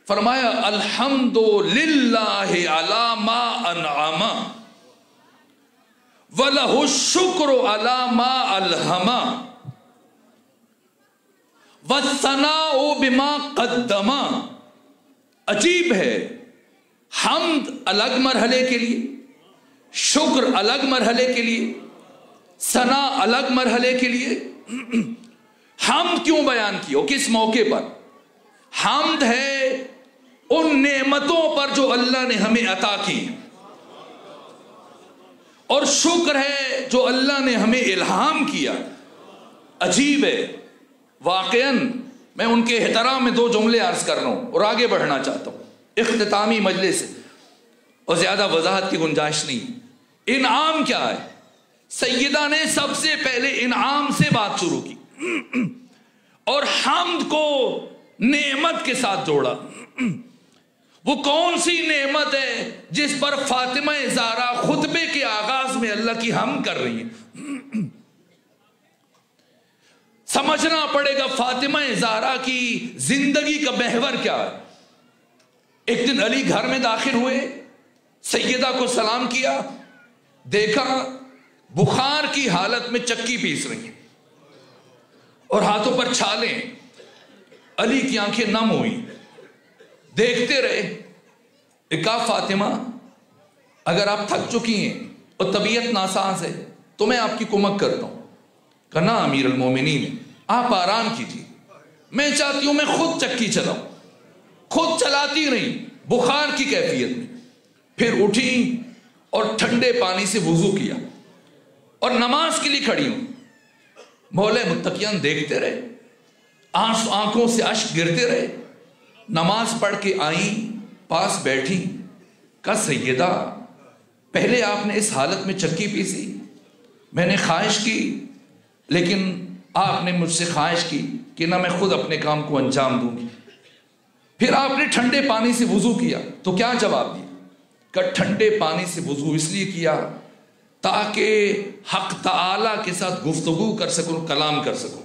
فرمایا الحمد للہ علی ما انعم وَلَهُ الشُّكْرُ عَلَى مَا أَلْهَمَ وَالثَّنَاءُ بِمَا قَدَّمَ. عجیب ہے، حمد الگ مرحلے کے لیے، شکر الگ مرحلے کے لیے، ثنا الگ مرحلے کے لیے. حمد کیوں بیان کیا، کس موقع پر؟ حمد ہے ان نعمتوں پر جو اللہ نے ہمیں عطا کی، اور شکر ہے جو اللہ نے ہمیں الہام کیا. عجیب ہے واقعاً. میں ان کے احترام میں 2 جملے عرض کر رہا ہوں اور آگے بڑھنا چاہتا ہوں. اختتامی مجلس ہے اور زیادہ وضاحت کی گنجائش نہیں. انعام کیا ہے؟ سیدہ نے سب سے پہلے انعام سے بات شروع کی اور حمد کو نعمت کے ساتھ جوڑا. وہ کون سی نعمت ہے جس پر فاطمہ زہرا خطبے کے آغاز میں اللہ کی حمد کر رہی ہیں؟ سمجھنا پڑے گا فاطمہ زہرا کی زندگی کا محور کیا ہے. ایک دن علی گھر میں داخل ہوئے، سیدہ کو سلام کیا، دیکھا بخار کی حالت میں چکی پیس رہی ہیں اور ہاتھوں پر چھالیں. علی کی آنکھیں نم ہوئی، دیکھتے رہے. کہا فاطمہ اگر آپ تھک چکی ہیں اور طبیعت ناساز ہے تو میں آپ کی کمک کرتا ہوں. کہا نا امیر المومنین، آپ آرام کیجیے، میں چاہتی ہوں میں خود چکی چلاؤں. خود چلاتی رہی بخار کی کیفیت میں. پھر اٹھی اور ٹھنڈے پانی سے وضو کیا اور نماز کے لیے کھڑی ہوں. مولا متقیان دیکھتے رہے، آنکھوں سے اشک گرتے رہے. نماز پڑھ کے آئیں، پاس بیٹھی. کہا سیدہ پہلے آپ نے اس حالت میں چکی پیسی، میں نے خواہش کی لیکن آپ نے مجھ سے خواہش کی کہ نہ میں خود اپنے کام کو انجام دوں گی. پھر آپ نے ٹھنڈے پانی سے وضو کیا تو کیا جواب دیا؟ کہ ٹھنڈے پانی سے وضو اس لیے کیا تاکہ حق تعالی کے ساتھ گفتگو کر سکوں، کلام کر سکوں.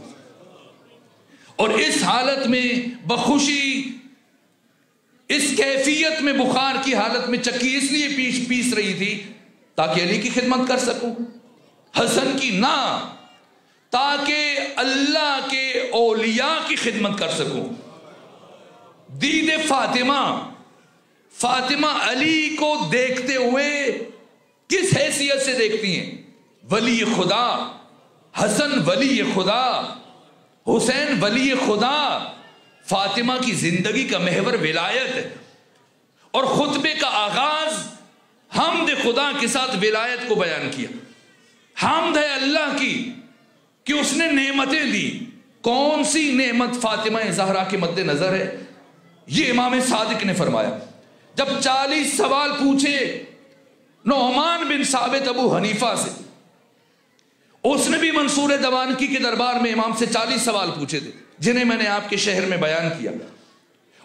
اور اس حالت میں بخوشی، اس کیفیت میں، بخار کی حالت میں چکی اس لیے پیس رہی تھی تاکہ علی کی خدمت کر سکوں. حسن کی نہ تاکہ اللہ کے اولیاء کی خدمت کر سکوں۔ دید فاطمہ علی کو دیکھتے ہوئے کس حیثیت سے دیکھتی ہیں؟ ولی خدا، حسن ولی خدا، حسین ولی خدا۔ فاطمہ کی زندگی کا محور ولایت ہے، اور خطبے کا آغاز حمد خدا کے ساتھ ولایت کو بیان کیا۔ حمد ہے اللہ کی کہ اس نے نعمتیں دی۔ کون سی نعمت فاطمہ زہرا کے مد نظر ہے؟ یہ امام صادق نے فرمایا، جب 40 سوال پوچھے نعمان بن ثابت ابو حنیفہ سے، اس نے بھی منصور دوانکی کے دربار میں امام سے 40 سوال پوچھے تھے، جنہیں میں نے آپ کے شہر میں بیان کیا،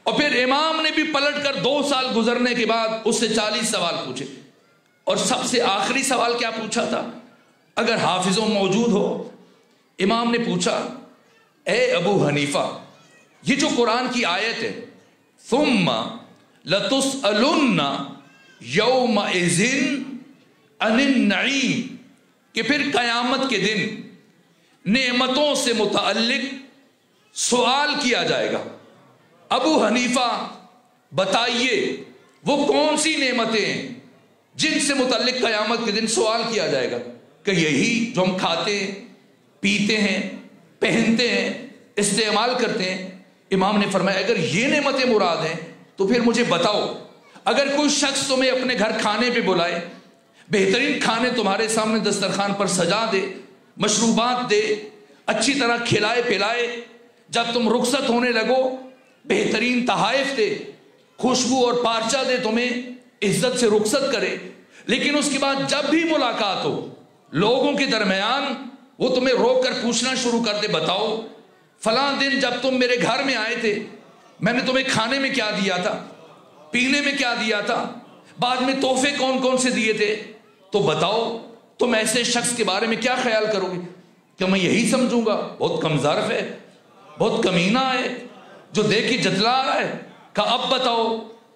اور پھر امام نے بھی پلٹ کر 2 سال گزرنے کے بعد اس سے 40 سوال پوچھے، اور سب سے آخری سوال کیا پوچھا تھا؟ اگر حافظوں موجود ہو، امام نے پوچھا، اے ابو حنیفہ، یہ جو قرآن کی آیت ہے، ثم لتسألن یومئذ عن النعیم، کہ پھر قیامت کے دن نعمتوں سے متعلق سوال کیا جائے گا۔ ابو حنیفہ بتائیے وہ کون سی نعمتیں ہیں جن سے متعلق قیامت کے دن سوال کیا جائے گا؟ کہ یہی جو ہم کھاتے ہیں، پیتے ہیں، پہنتے ہیں، استعمال کرتے ہیں۔ امام نے فرمایا اگر یہ نعمتیں مراد ہیں تو پھر مجھے بتاؤ، اگر کوئی شخص تمہیں اپنے گھر کھانے پہ بلائے، بہترین کھانے تمہارے سامنے دسترخوان پر سجا دے، مشروبات دے، اچھی طرح کھلائے پلائے، جب تم رخصت ہونے لگو بہترین تحائف دے، خوشبو اور پارچہ دے، تمہیں عزت سے رخصت کرے، لیکن اس کے بعد جب بھی ملاقات ہو لوگوں کے درمیان وہ تمہیں روک کر پوچھنا شروع کر دے، بتاؤ فلاں دن جب تم میرے گھر میں آئے تھے میں نے تمہیں کھانے میں کیا دیا تھا، پینے میں کیا دیا تھا، بعد میں تحفے کون کون سے دیے تھے، تو بتاؤ تم ایسے شخص کے بارے میں کیا خیال کرو گے؟ کہ میں یہی سمجھوں گا بہت کمظرف ہے، بہت کمینہ ہے، جو دے کے جتلا رہا ہے؟ کہ اب بتاؤ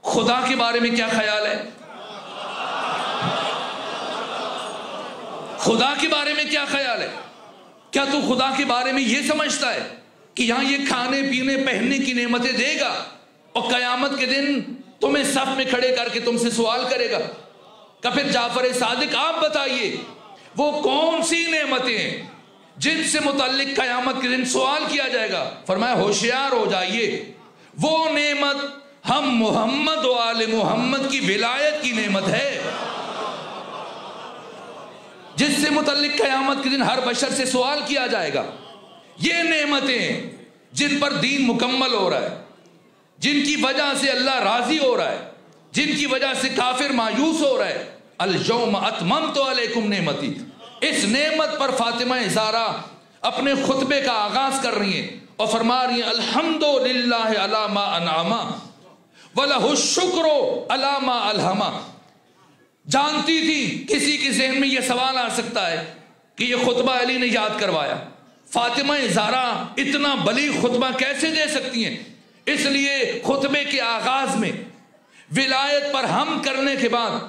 خدا کے بارے میں کیا خیال ہے؟ خدا کے بارے میں کیا خیال ہے؟ کیا تو خدا کے بارے میں یہ سمجھتا ہے کہ یہاں یہ کھانے پینے پہننے کی نعمتیں دے گا اور قیامت کے دن تمہیں صف میں کھڑے کر کے تم سے سوال کرے گا؟ کہ پھر جعفر صادق آپ بتائیے وہ کون سی نعمتیں ہیں جن سے متعلق قیامت کے دن سوال کیا جائے گا؟ فرمایا ہوشیار ہو جائیے، وہ نعمت ہم محمد و آل محمد کی ولایت کی نعمت ہے، جس سے متعلق قیامت کے دن ہر بشر سے سوال کیا جائے گا۔ یہ نعمتیں جن پر دین مکمل ہو رہا ہے، جن کی وجہ سے اللہ راضی ہو رہا ہے، جن کی وجہ سے کافر مایوس ہو رہا ہے، اليوم اتممت علیکم نعمتی، اس نعمت پر فاطمہ زہرا اپنے خطبے کا آغاز کر رہی ہیں اور فرما رہی ہیں الحمدللہ علی ما انعم وَلَهُ الشُّكْرُ عَلَى مَا أَلْهَمَ۔ جانتی تھی کسی کے ذہن میں یہ سوال آ سکتا ہے کہ یہ خطبہ علی نے یاد کروایا، فاطمہ زہرا اتنا بلیغ خطبہ کیسے دے سکتی ہیں؟ اس لیے خطبے کے آغاز میں ولایت پر ہم کرنے کے بعد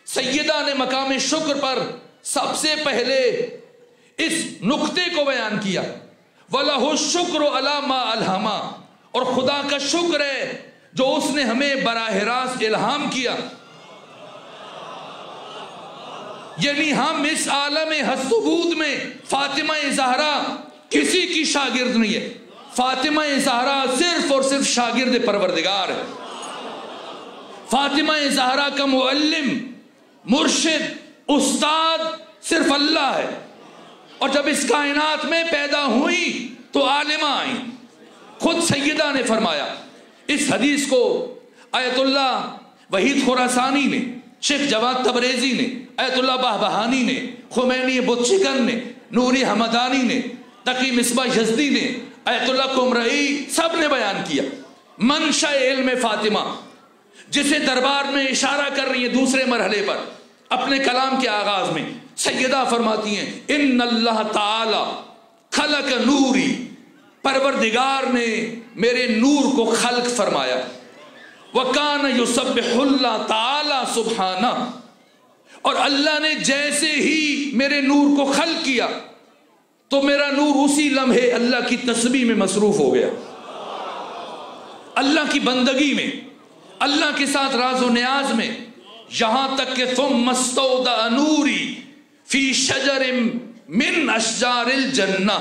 سیدہ نے مقام شکر پر سب سے پہلے اس نقطے کو بیان کیا، وَلَهُ الشُّكْرُ عَلَى مَا أَلْهَمَ، اور خدا کا شکر ہے جو اس نے ہمیں براہ راست الہام کیا۔ یعنی ہم اس عالم ہست و بود میں فاطمہ زہرا کسی کی شاگرد نہیں ہے، فاطمہ زہرا صرف اور صرف شاگرد پروردگار ہے۔ فاطمہ زہرا کا معلم، مرشد، استاد صرف اللہ ہے، اور جب اس کائنات میں پیدا ہوئی تو عالمہ آئیں۔ خود سیدہ نے فرمایا، اس حدیث کو آیت اللہ وحید خراسانی نے، شیخ جواد تبریزی نے، آیت اللہ بہبہانی نے، خمینی بتشکن نے، نوری حمدانی نے، تقی مصباح یزدی نے، آیت اللہ قمرئی، سب نے بیان کیا منشأ علم فاطمہ، جسے دربار میں اشارہ کر رہی ہیں دوسرے مرحلے پر اپنے کلام کے آغاز میں۔ سیدہ فرماتی ہیں ان اللہ تعالی خلق نوری، پروردگار نے میرے نور کو خلق فرمایا، وَكَانَ يُسَبِّحُ اللَّهُ تعالی سبحانہ، اور اللہ نے جیسے ہی میرے نور کو خلق کیا تو میرا نور اسی لمحے اللہ کی تسبیح میں مصروف ہو گیا، اللہ کی بندگی میں، اللہ کے ساتھ راز و نیاز میں، یہاں تک کہ ثم استودع نوری فی شجر من اشجار الجنہ،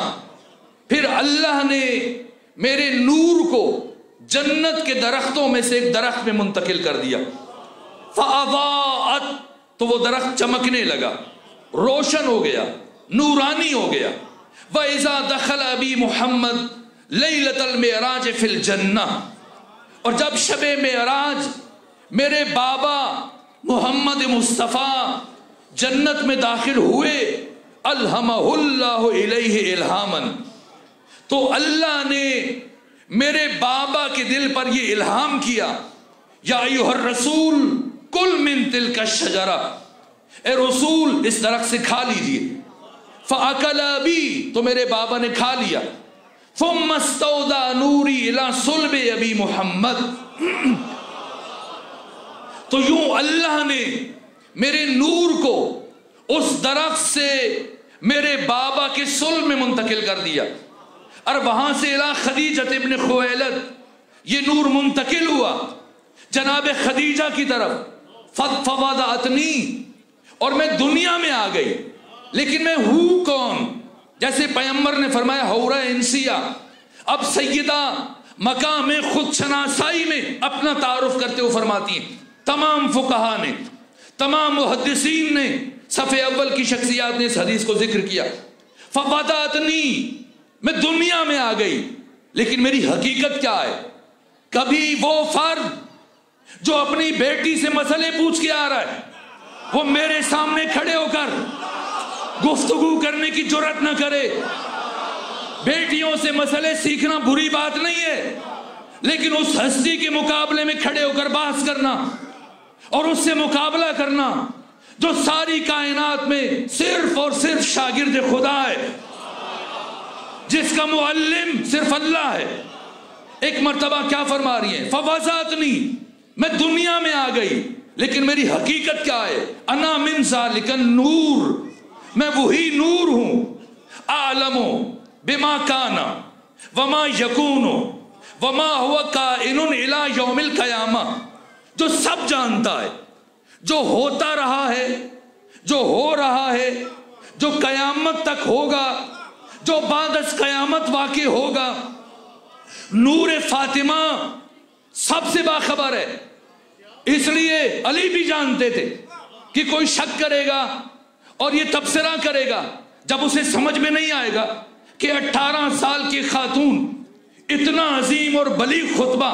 پھر اللہ نے میرے نور کو جنت کے درختوں میں سے ایک درخت میں منتقل کر دیا، فاضاءت، تو وہ درخت چمکنے لگا، روشن ہو گیا، نورانی ہو گیا۔ وَإِذَا دَخَلَ أَبِي مُحَمَّدْ لَيْلَةَ الْمِعْرَاجِ فِي الْجَنَّةِ، اور جب شب معراج میرے بابا محمد مصطفیٰ جنت میں داخل ہوئے، الہمہ اللہ الیہ الہاماً، تو اللہ نے میرے بابا کے دل پر یہ الہام کیا، یا ایھا الرسول کل من تلک الشجرہ، اے رسول اس درخت سے کھا لیجئے، فاکل ابی، تو میرے بابا نے کھا لیا، ثم استودع نوری الی صلب ابی محمد، تو یوں اللہ نے میرے نور کو اس درخت سے میرے بابا کے صلب میں منتقل کر دیا، اور وہاں سے الی خدیجہ ابن خویلد یہ نور منتقل ہوا جناب خدیجہ کی طرف، فوضعتنی، اور میں دنیا میں آ گئی، لیکن میں ہوں کون؟ جیسے پیغمبر نے فرمایا حورہ انسیہ، اب سیدہ مقام خود شناسائی میں اپنا تعارف کرتے ہوئے فرماتی ہیں، تمام فقہا نے، تمام محدثین نے، صفحے اول کی شخصیات نے اس حدیث کو ذکر کیا، فوضعتنی، میں دنیا میں آ گئی، لیکن میری حقیقت کیا ہے؟ کبھی وہ فرد جو اپنی بیٹی سے مسئلے پوچھ کے آ رہا ہے، وہ میرے سامنے کھڑے ہو کر گفتگو کرنے کی جرات نہ کرے۔ بیٹیوں سے مسئلے سیکھنا بری بات نہیں ہے، لیکن اس ہستی کے مقابلے میں کھڑے ہو کر بحث کرنا اور اس سے مقابلہ کرنا جو ساری کائنات میں صرف اور صرف شاگرد خدا ہے، جس کا معلم صرف اللہ ہے۔ ایک مرتبہ کیا فرما رہی ہیں؟ فوضعتنی، میں دنیا میں آ گئی، لیکن میری حقیقت کیا ہے؟ انا من ذالک النور، میں وہی نور ہوں، اعلم بما کان وما یکون وما هو کائن الی یوم القیامہ، جو سب جانتا ہے، جو ہوتا رہا ہے، جو ہو رہا ہے، جو قیامت تک ہوگا، جو بعد از قیامت واقع ہوگا۔ نور فاطمہ سب سے باخبر ہے، اس لیے علی بھی جانتے تھے کہ کوئی شک کرے گا اور یہ تبصرہ کرے گا، جب اسے سمجھ میں نہیں آئے گا کہ 18 سال کی خاتون اتنا عظیم اور بلیغ خطبہ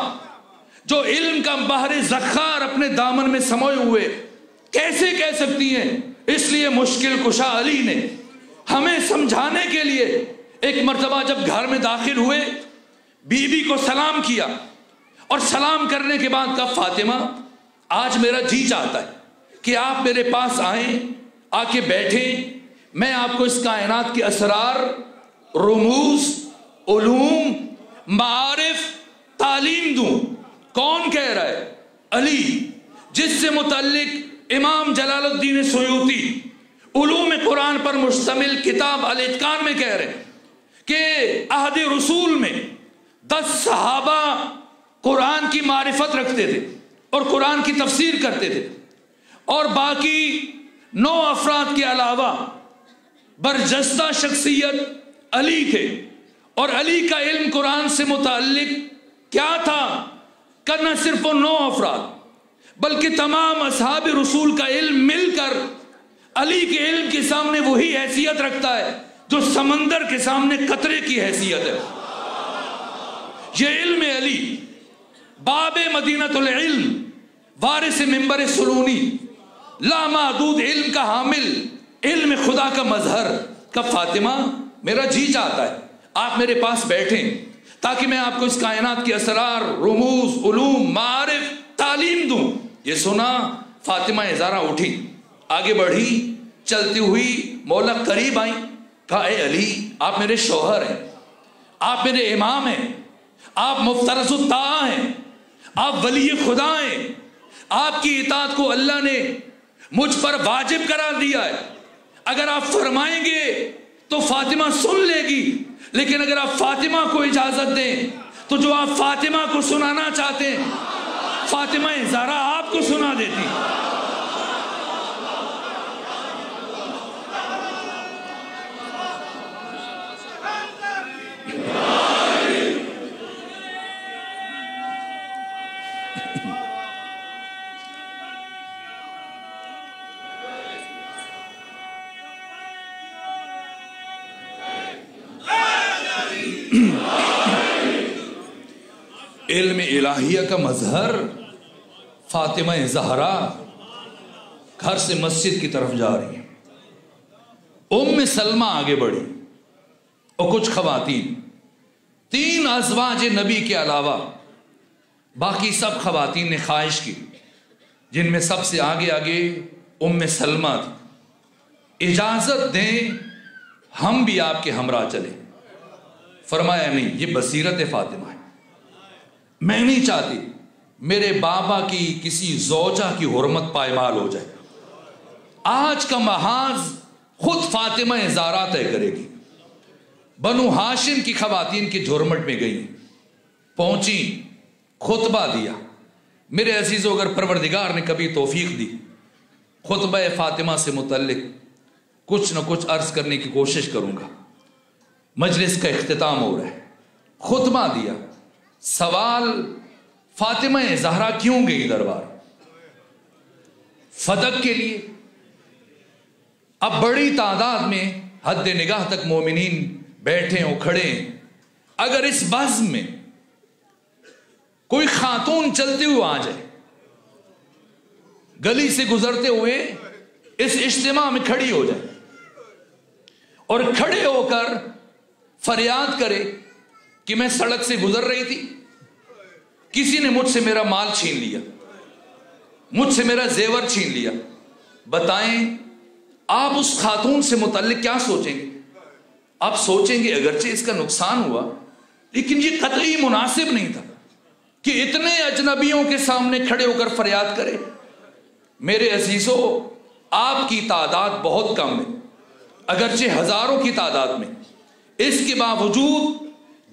جو علم کا بحر زخار اپنے دامن میں سموئے ہوئے کیسے کہہ سکتی ہیں؟ اس لیے مشکل کشا علی نے ہمیں سمجھانے کے لیے ایک مرتبہ جب گھر میں داخل ہوئے، بی بی کو سلام کیا، اور سلام کرنے کے بعد کہا، فاطمہ آج میرا جی چاہتا ہے کہ آپ میرے پاس آئیں، آ کے بیٹھیں، میں آپ کو اس کائنات کے اسرار، رموز، علوم، معارف، تعلیم دوں۔ کون کہہ رہا ہے؟ علی، جس سے متعلق امام جلال الدین سیوطی علوم قرآن پر مشتمل کتاب الاتقان میں کہہ رہے ہیں کہ عہد رسول میں 10 صحابہ قرآن کی معرفت رکھتے تھے اور قرآن کی تفسیر کرتے تھے، اور باقی 9 افراد کے علاوہ برجستہ شخصیت علی تھے، اور علی کا علم قرآن سے متعلق کیا تھا کہ نہ صرف وہ 9 افراد بلکہ تمام اصحاب رسول کا علم مل کر علی کے علم کے سامنے وہی حیثیت رکھتا ہے جو سمندر کے سامنے قطرے کی حیثیت ہے۔ یہ علم علی، باب مدینۃ العلم، وارث منبر سلونی، لامحدود علم کا حامل، علم خدا کا مظہر۔ کہ فاطمہ میرا جی چاہتا ہے آپ میرے پاس بیٹھیں تاکہ میں آپ کو اس کائنات کے اسرار، رموز، علوم، معارف، تعلیم دوں۔ یہ سنا فاطمہ زہرا اٹھی، آگے بڑھی، چلتی ہوئی مولا قریب آئیں، کہا اے علی آپ میرے شوہر ہیں، آپ میرے امام ہیں، آپ مفترض الطاعہ ہیں، آپ ولی خدا ہیں، آپ کی اطاعت کو اللہ نے مجھ پر واجب قرار دیا ہے، اگر آپ فرمائیں گے تو فاطمہ سن لے گی، لیکن اگر آپ فاطمہ کو اجازت دیں تو جو آپ فاطمہ کو سنانا چاہتے ہیں فاطمہ زہرا آپ کو سنا دیتی۔ علم الہیہ کا مظہر فاطمہ زہرا گھر سے مسجد کی طرف جا رہی ہیں۔ ام سلمہ آگے بڑھی اور کچھ خواتین، 3 ازواج نبی کے علاوہ باقی سب خواتین نے خواہش کی، جن میں سب سے آگے ام سلمہ تھی، اجازت دیں ہم بھی آپ کے ہمراہ چلیں۔ فرمایا نہیں، یہ بصیرت فاطمہ ہے، میں نہیں چاہتی میرے بابا کی کسی زوجہ کی حرمت پائمال ہو جائے۔ آج کا محاذ خود فاطمہ زہرا طے کرے گی۔ بنو ہاشم کی خواتین کی جھرمٹ میں گئی، پہنچی، خطبہ دیا۔ میرے عزیزو، اگر پروردگار نے کبھی توفیق دی، خطبہ فاطمہ سے متعلق کچھ نہ کچھ عرض کرنے کی کوشش کروں گا۔ مجلس کا اختتام ہو رہا ہے، خطبہ دیا۔ سوال، فاطمہ زہرا کیوں گئی دربار؟ فتح کے لیے۔ اب بڑی تعداد میں حد نگاہ تک مومنین بیٹھے ہوں، کھڑے ہیں۔ اگر اس بزم میں کوئی خاتون چلتے ہوئے آ جائے، گلی سے گزرتے ہوئے اس اجتماع میں کھڑی ہو جائے اور کھڑے ہو کر فریاد کرے کہ میں سڑک سے گزر رہی تھی، کسی نے مجھ سے میرا مال چھین لیا، مجھ سے میرا زیور چھین لیا، بتائیں آپ اس خاتون سے متعلق کیا سوچیں گے؟ آپ سوچیں گے اگرچہ اس کا نقصان ہوا، لیکن یہ قطعی مناسب نہیں تھا کہ اتنے اجنبیوں کے سامنے کھڑے ہو کر فریاد کرے۔ میرے عزیزو، آپ کی تعداد بہت کم ہے، اگرچہ ہزاروں کی تعداد میں، اس کے باوجود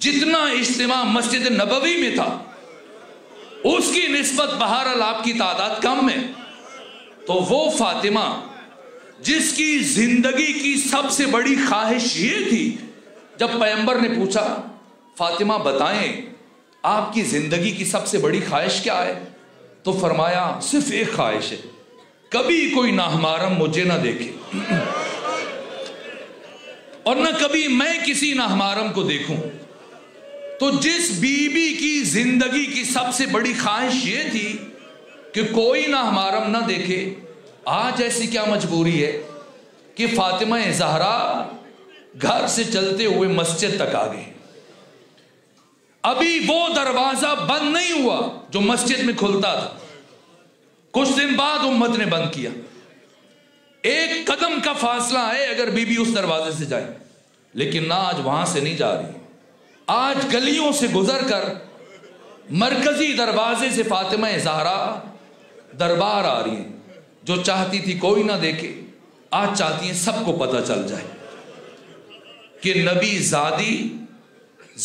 جتنا اجتماع مسجد نبوی میں تھا اس کی نسبت بہرحال آپ کی تعداد کم ہے۔ تو وہ فاطمہ جس کی زندگی کی سب سے بڑی خواہش یہ تھی، جب پیغمبر نے پوچھا فاطمہ بتائیں آپ کی زندگی کی سب سے بڑی خواہش کیا ہے، تو فرمایا صرف ایک خواہش ہے، کبھی کوئی نامحرم مجھے نہ دیکھے اور نہ کبھی میں کسی نامحرم کو دیکھوں۔ تو جس بی بی کی زندگی کی سب سے بڑی خواہش یہ تھی کہ کوئی نامحرم نہ دیکھے، آج ایسی کیا مجبوری ہے کہ فاطمہ زہرا گھر سے چلتے ہوئے مسجد تک آ گئی۔ ابھی وہ دروازہ بند نہیں ہوا جو مسجد میں کھلتا تھا، کچھ دن بعد امت نے بند کیا۔ ایک قدم کا فاصلہ ہے اگر بی بی اس دروازے سے جائے، لیکن نہ آج وہاں سے نہیں جا رہی، آج گلیوں سے گزر کر مرکزی دروازے سے فاطمہ زہرا دربار آ رہی ہیں۔ جو چاہتی تھی کوئی نہ دیکھے، آج چاہتی ہیں سب کو پتہ چل جائے کہ نبی زادی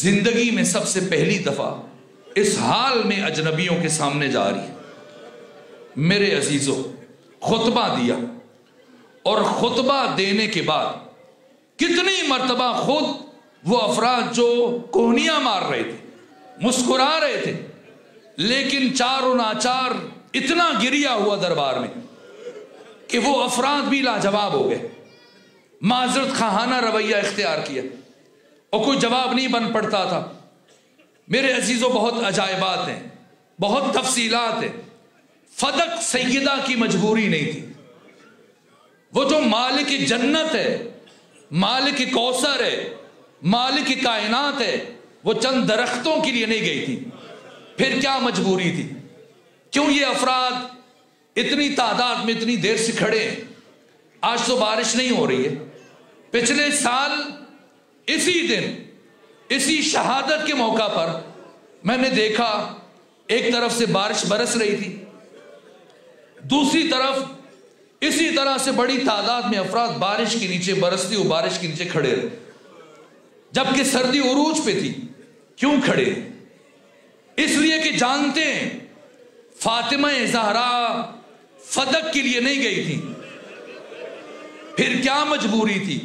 زندگی میں سب سے پہلی دفعہ اس حال میں اجنبیوں کے سامنے جا رہی ہے۔ میرے عزیزو، خطبہ دیا اور خطبہ دینے کے بعد کتنی مرتبہ خود وہ افراد جو کوہنیاں مار رہے تھے، مسکرا رہے تھے، لیکن چاروں ناچار اتنا گریا ہوا دربار میں کہ وہ افراد بھی لاجواب ہو گئے، معذرت خواہانہ رویہ اختیار کیا اور کوئی جواب نہیں بن پڑتا تھا۔ میرے عزیزوں، بہت عجائبات ہیں، بہت تفصیلات ہیں۔ فدق سیدہ کی مجبوری نہیں تھی، وہ جو مالک جنت ہے، مالک کوثر ہے، مالک کائنات ہے، وہ چند درختوں کے لیے نہیں گئی تھی۔ پھر کیا مجبوری تھی؟ کیوں یہ افراد اتنی تعداد میں اتنی دیر سے کھڑے ہیں؟ آج تو بارش نہیں ہو رہی ہے، پچھلے سال اسی دن اسی شہادت کے موقع پر میں نے دیکھا ایک طرف سے بارش برس رہی تھی، دوسری طرف اسی طرح سے بڑی تعداد میں افراد بارش کے نیچے، برستی ہوئی بارش کے نیچے کھڑے رہے، جبکہ سردی عروج پہ تھی۔ کیوں کھڑے؟ اس لیے کہ جانتے ہیں فاطمہ زہرا فدق کے لیے نہیں گئی تھی، پھر کیا مجبوری تھی؟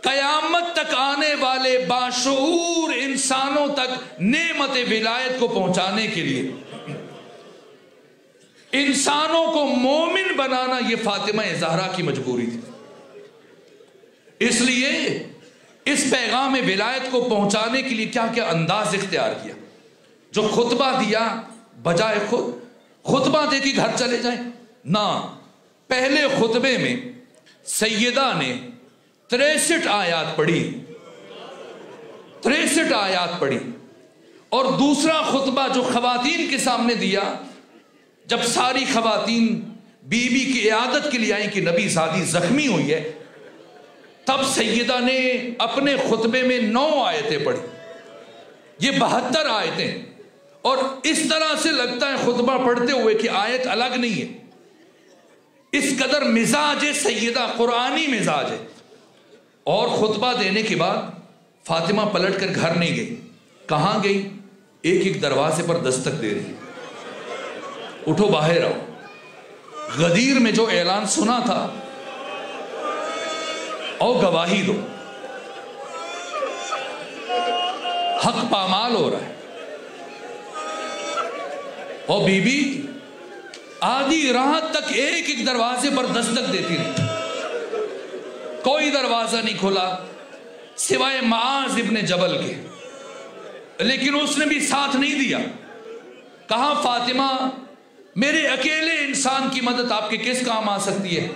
قیامت تک آنے والے باشعور انسانوں تک نعمت ولایت کو پہنچانے کے لیے، انسانوں کو مومن بنانا، یہ فاطمہ زہرا کی مجبوری تھی۔ اس لیے اس پیغام ولایت کو پہنچانے کے لیے کیا کیا انداز اختیار کیا۔ جو خطبہ دیا، بجائے خطبہ دے کے گھر چلے جائیں، نہ، پہلے خطبے میں سیدہ نے 63 آیات پڑھی، 63 آیات پڑھی، اور دوسرا خطبہ جو خواتین کے سامنے دیا، جب ساری خواتین بی بی کی عیادت کے لیے آئیں کہ نبی زادی زخمی ہوئی ہے، تب سیدہ نے اپنے خطبے میں 9 آیتیں پڑھی، یہ 72 آیتیں، اور اس طرح سے لگتا ہے خطبہ پڑھتے ہوئے کہ آیت الگ نہیں ہے، اس قدر مزاج سیدہ قرآنی مزاج ہے۔ اور خطبہ دینے کے بعد فاطمہ پلٹ کر گھر نہیں گئی، کہاں گئی؟ ایک ایک دروازے پر دستک دے رہی، اٹھو باہر آؤ، غدیر میں جو اعلان سنا تھا او گواہی دو، حق پامال ہو رہا ہے۔ اور بی بی آدھی رات تک ایک ایک دروازے پر دستک دیتی رہی، کوئی دروازہ نہیں کھلا سوائے معاذ ابن جبل کے، لیکن اس نے بھی ساتھ نہیں دیا۔ کہا فاطمہ میرے اکیلے انسان کی مدد آپ کے کس کام آ سکتی ہے،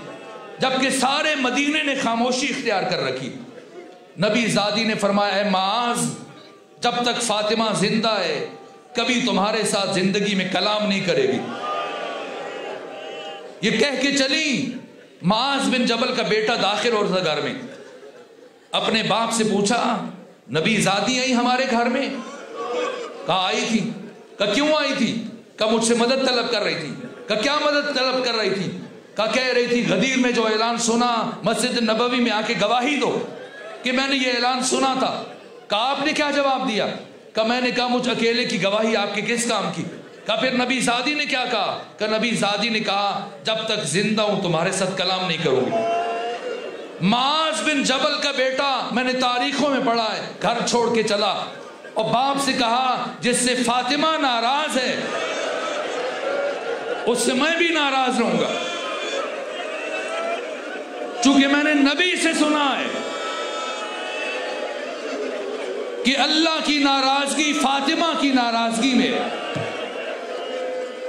جبکہ سارے مدینے نے خاموشی اختیار کر رکھی۔ نبی زادی نے فرمایا اے معاذ، جب تک فاطمہ زندہ ہے کبھی تمہارے ساتھ زندگی میں کلام نہیں کرے گی۔ یہ کہہ کے چلی، معاذ بن جبل کا بیٹا داخل ہو رہا گھر میں، اپنے باپ سے پوچھا نبی زادی آئی ہمارے گھر میں؟ کہا آئی تھی۔ کہا کیوں آئی تھی؟ کہا مجھ سے مدد طلب کر رہی تھی۔ کہا کیا مدد طلب کر رہی تھی؟ کہا کہہ رہی تھی غدیر میں جو اعلان سنا، مسجد نبوی میں آ کے گواہی دو کہ میں نے یہ اعلان سنا تھا۔ کہا آپ نے کیا جواب دیا؟ کہا میں نے کہا مجھ اکیلے کی گواہی آپ کے کس کام کی؟ کہا پھر نبی زادی نے کیا کہا؟ کہا نبی زادی نے کہا جب تک زندہ ہوں تمہارے ساتھ کلام نہیں کروں گی۔ معاذ بن جبل کا بیٹا، میں نے تاریخوں میں پڑھا ہے، گھر چھوڑ کے چلا اور باپ سے کہا جس سے فاطمہ ناراض ہے اس سے میں بھی ناراض رہوں گا، چونکہ میں نے نبی سے سنا ہے کہ اللہ کی ناراضگی فاطمہ کی ناراضگی میں ہے۔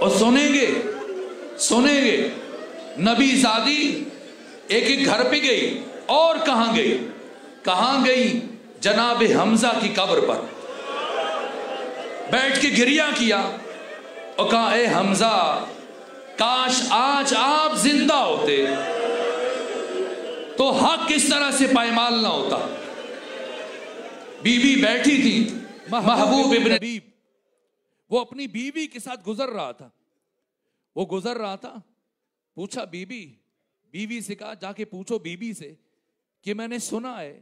اور سنیں گے نبی زادی ایک ایک گھر پہ گئی، اور کہاں گئی؟ جناب حمزہ کی قبر پر بیٹھ کے گریہ کیا اور کہا اے حمزہ کاش آج آپ زندہ ہوتے تو حق اس طرح سے پائمال نہ ہوتا۔ بی بی بیٹھی تھی، محبوب ابن حبیب وہ اپنی بیوی کے ساتھ گزر رہا تھا، پوچھا بیوی سے کہا جا کے پوچھو بیوی سے کہ میں نے سنا ہے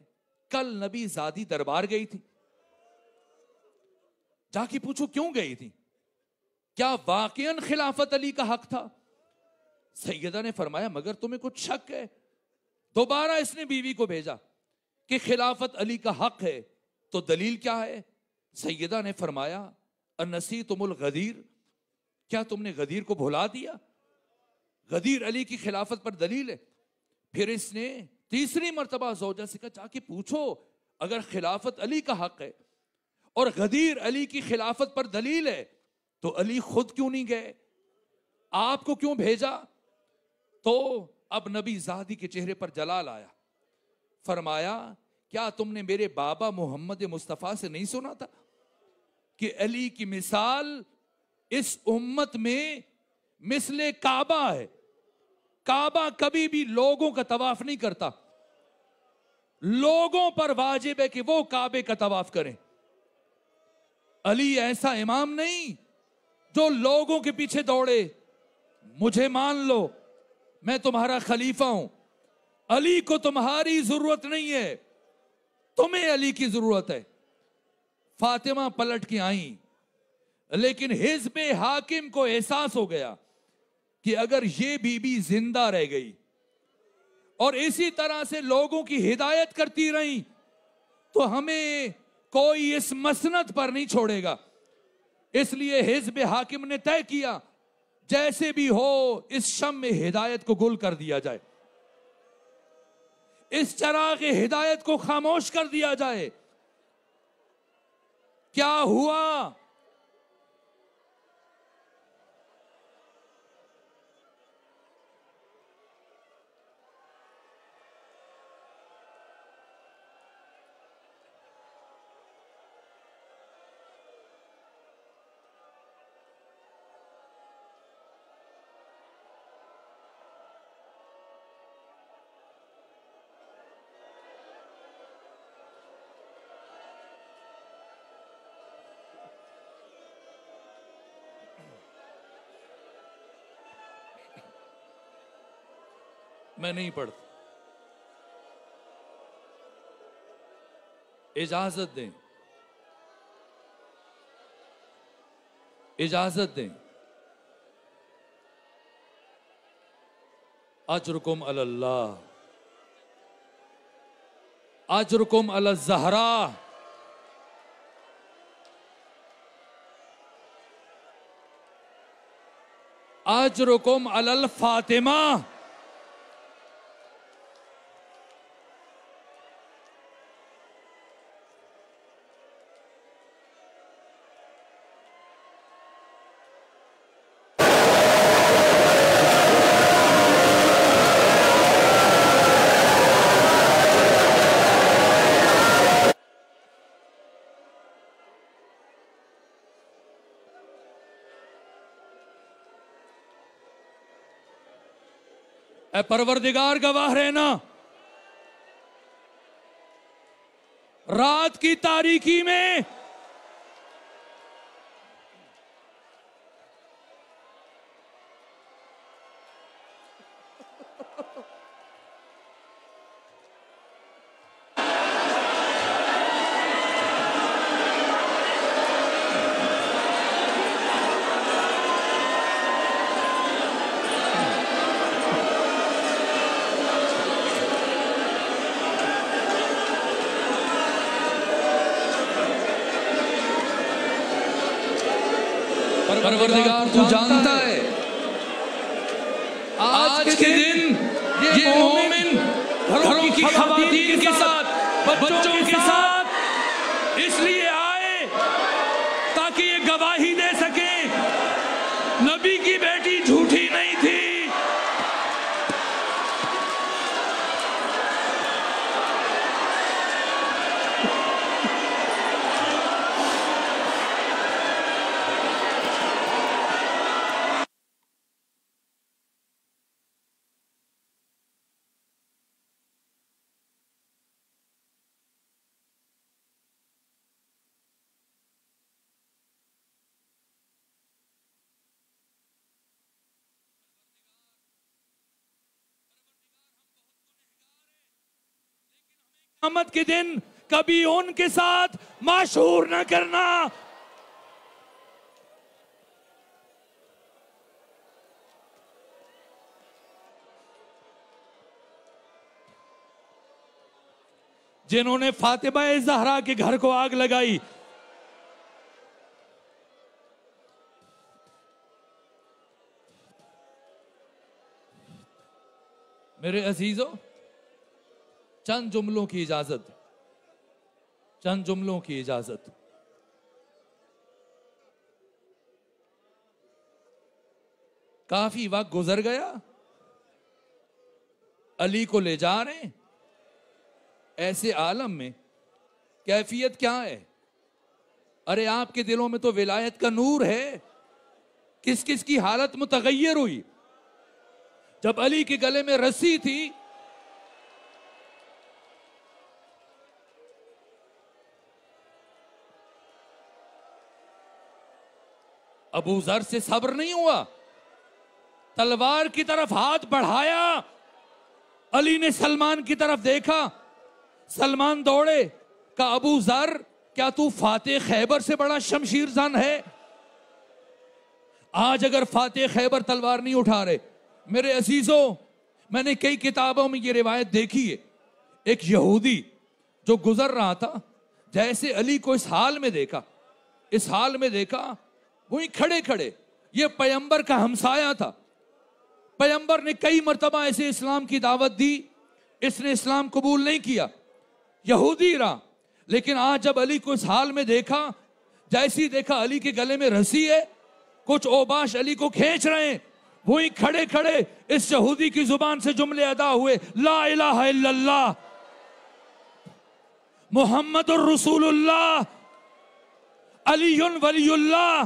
کل نبی زادی دربار گئی تھی، جا کے پوچھو کیوں گئی تھی، کیا واقعاً خلافت علی کا حق تھا؟ سیدہ نے فرمایا مگر تمہیں کچھ شک ہے؟ دوبارہ اس نے بیوی کو بھیجا کہ خلافت علی کا حق ہے تو دلیل کیا ہے؟ سیدہ نے فرمایا انسیتم الغدیر، کیا تم نے غدیر کو بھلا دیا؟ غدیر علی کی خلافت پر دلیل ہے۔ پھر اس نے تیسری مرتبہ زوجہ سے کہا جا کے پوچھو اگر خلافت علی کا حق ہے اور غدیر علی کی خلافت پر دلیل ہے تو علی خود کیوں نہیں گئے، آپ کو کیوں بھیجا؟ تو اب نبی زادی کے چہرے پر جلال آیا، فرمایا کیا تم نے میرے بابا محمد مصطفیٰ سے نہیں سنا تھا کہ علی کی مثال اس امت میں مثل کعبہ ہے، کعبہ کبھی بھی لوگوں کا طواف نہیں کرتا، لوگوں پر واجب ہے کہ وہ کعبے کا طواف کریں۔ علی ایسا امام نہیں جو لوگوں کے پیچھے دوڑے، مجھے مان لو میں تمہارا خلیفہ ہوں، علی کو تمہاری ضرورت نہیں ہے، تمہیں علی کی ضرورت ہے۔ فاطمہ پلٹ کے آئیں، لیکن حزب حاکم کو احساس ہو گیا کہ اگر یہ بی بی زندہ رہ گئی اور اسی طرح سے لوگوں کی ہدایت کرتی رہیں تو ہمیں کوئی اس مسند پر نہیں چھوڑے گا۔ اس لیے حزب حاکم نے طے کیا جیسے بھی ہو اس شمع ہدایت کو گل کر دیا جائے، اس چراغ ہدایت کو خاموش کر دیا جائے۔ کیا ہوا؟ میں نہیں پڑھتا، اجازت دیں، اجازت دیں۔ اجرکم علی اللہ، اجرکم علی الزہراء، اجرکم علی الفاطمہ۔ اے پروردگار گواہ رہنا، رات کی تاریکی میں پروردگار تو جانتا ہے آج کے دن یہ مومن گھروں کی خواتین کے ساتھ، بچوں کے ساتھ اس لیے آئے تاکہ یہ گواہی دے سکیں نبی کی بیٹی جھوٹی نہیں تھی۔ قیامت کے دن کبھی ان کے ساتھ مشہور نہ کرنا۔ جنہوں نے فاطمہ زہرا کے گھر کو آگ لگائی، میرے عزیزو، چند جملوں کی اجازت، چند جملوں کی اجازت۔ کافی وقت گزر گیا، علی کو لے جا رہے ہیں، ایسے عالم میں کیفیت کیا ہے؟ ارے آپ کے دلوں میں تو ولایت کا نور ہے، کس کس کی حالت متغیر ہوئی؟ جب علی کے گلے میں رسی تھی ابو ذر سے صبر نہیں ہوا، تلوار کی طرف ہاتھ بڑھایا، علی نے سلمان کی طرف دیکھا، سلمان دوڑے، کہا ابو ذر کیا تو فاتح خیبر سے بڑا شمشیر زن ہے؟ آج اگر فاتح خیبر تلوار نہیں اٹھا رہے، میرے عزیزوں میں نے کئی کتابوں میں یہ روایت دیکھی ہے، ایک یہودی جو گزر رہا تھا، جیسے علی کو اس حال میں دیکھا وہی کھڑے کھڑے، یہ پیغمبر کا ہمسایہ تھا، پیغمبر نے کئی مرتبہ اسے اسلام کی دعوت دی، اس نے اسلام قبول نہیں کیا، یہودی رہا، لیکن آج جب علی کو اس حال میں دیکھا، جیسی دیکھا علی کے گلے میں رسی ہے، کچھ اوباش علی کو کھینچ رہے ہیں، وہی کھڑے کھڑے اس یہودی کی زبان سے جملے ادا ہوئے، لا الہ الا اللہ محمد الرسول اللہ علی ولی اللہ۔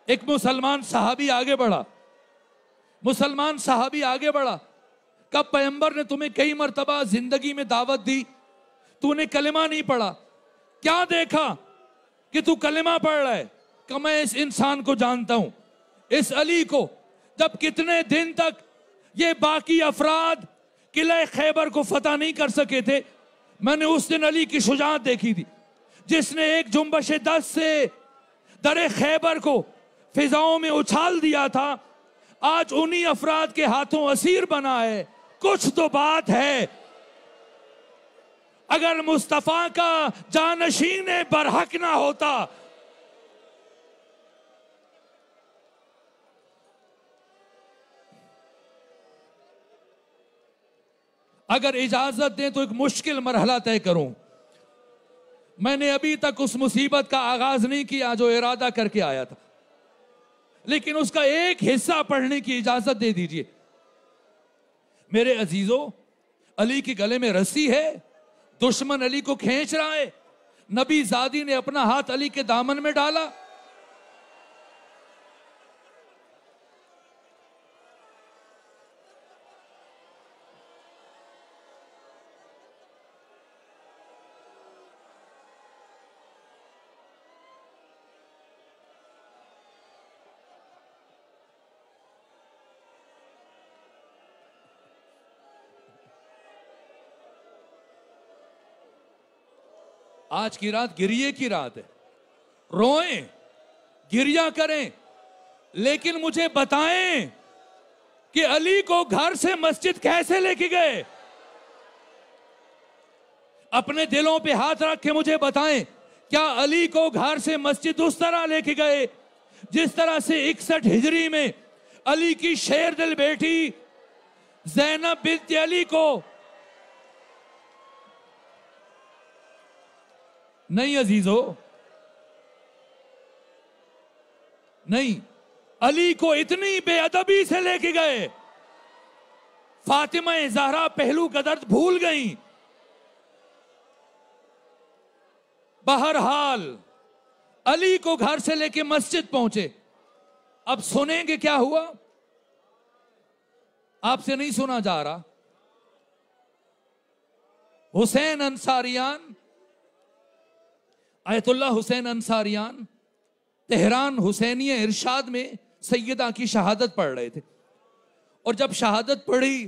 ایک مسلمان صحابی آگے بڑھا، کب پیغمبر نے تمہیں کئی مرتبہ زندگی میں دعوت دی، تو نے کلمہ نہیں پڑھا، کیا دیکھا کہ تو کلمہ پڑھ رہا ہے؟ کہ میں اس انسان کو جانتا ہوں، اس علی کو، جب کتنے دن تک یہ باقی افراد قلعہ خیبر کو فتح نہیں کر سکے تھے، میں نے اس دن علی کی شجاعت دیکھی تھی، جس نے ایک جنبش دست سے در خیبر کو فضاؤں میں اچھال دیا تھا، آج انہی افراد کے ہاتھوں اسیر بنا ہے۔ کچھ تو بات ہے، اگر مصطفیٰ کا جانشین برحق نہ ہوتا، اگر اجازت دیں تو ایک مشکل مرحلہ طے کروں۔ میں نے ابھی تک اس مصیبت کا آغاز نہیں کیا جو ارادہ کر کے آیا تھا، لیکن اس کا ایک حصہ پڑھنے کی اجازت دے دیجئے۔ میرے عزیزوں، علی کے گلے میں رسی ہے، دشمن علی کو کھینچ رہا ہے، نبی زادی نے اپنا ہاتھ علی کے دامن میں ڈالا، آج کی رات گریے کی رات ہے، روئیں، گریا کریں، لیکن مجھے بتائیں کہ علی کو گھر سے مسجد کیسے لے کے گئے؟ اپنے دلوں پہ ہاتھ رکھ کے مجھے بتائیں، کیا علی کو گھر سے مسجد اس طرح لے کے گئے جس طرح سے 61 ہجری میں علی کی شیر دل بیٹی زینب بنت علی کو؟ نہیں عزیزو، نہیں، علی کو اتنی بے ادبی سے لے کے گئے، فاطمہ زہرا پہلو کا درد بھول گئیں۔ بہرحال علی کو گھر سے لے کے مسجد پہنچے، اب سنیں گے کیا ہوا؟ آپ سے نہیں سنا جا رہا۔ حسین انصاریان، آیت اللہ حسین انصاریان تہران حسینیہ ارشاد میں سیدہ کی شہادت پڑھ رہے تھے، اور جب شہادت پڑھی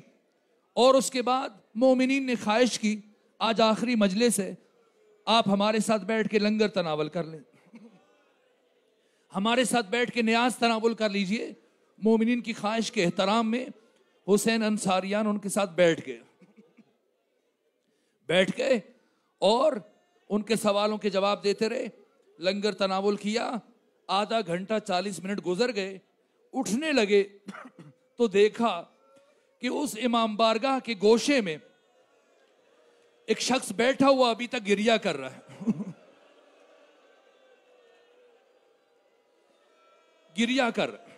اور اس کے بعد مومنین نے خواہش کی آج آخری مجلس ہے، آپ ہمارے ساتھ بیٹھ کے لنگر تناول کر لیں، ہمارے ساتھ بیٹھ کے نیاز تناول کر لیجئے۔ مومنین کی خواہش کے احترام میں حسین انصاریان ان کے ساتھ بیٹھ گئے اور ان کے سوالوں کے جواب دیتے رہے، لنگر تناول کیا، آدھا گھنٹہ 40 منٹ گزر گئے، اٹھنے لگے تو دیکھا کہ اس امام بارگاہ کے گوشے میں ایک شخص بیٹھا ہوا ابھی تک گریہ کر رہا ہے، گریہ کر رہا ہے۔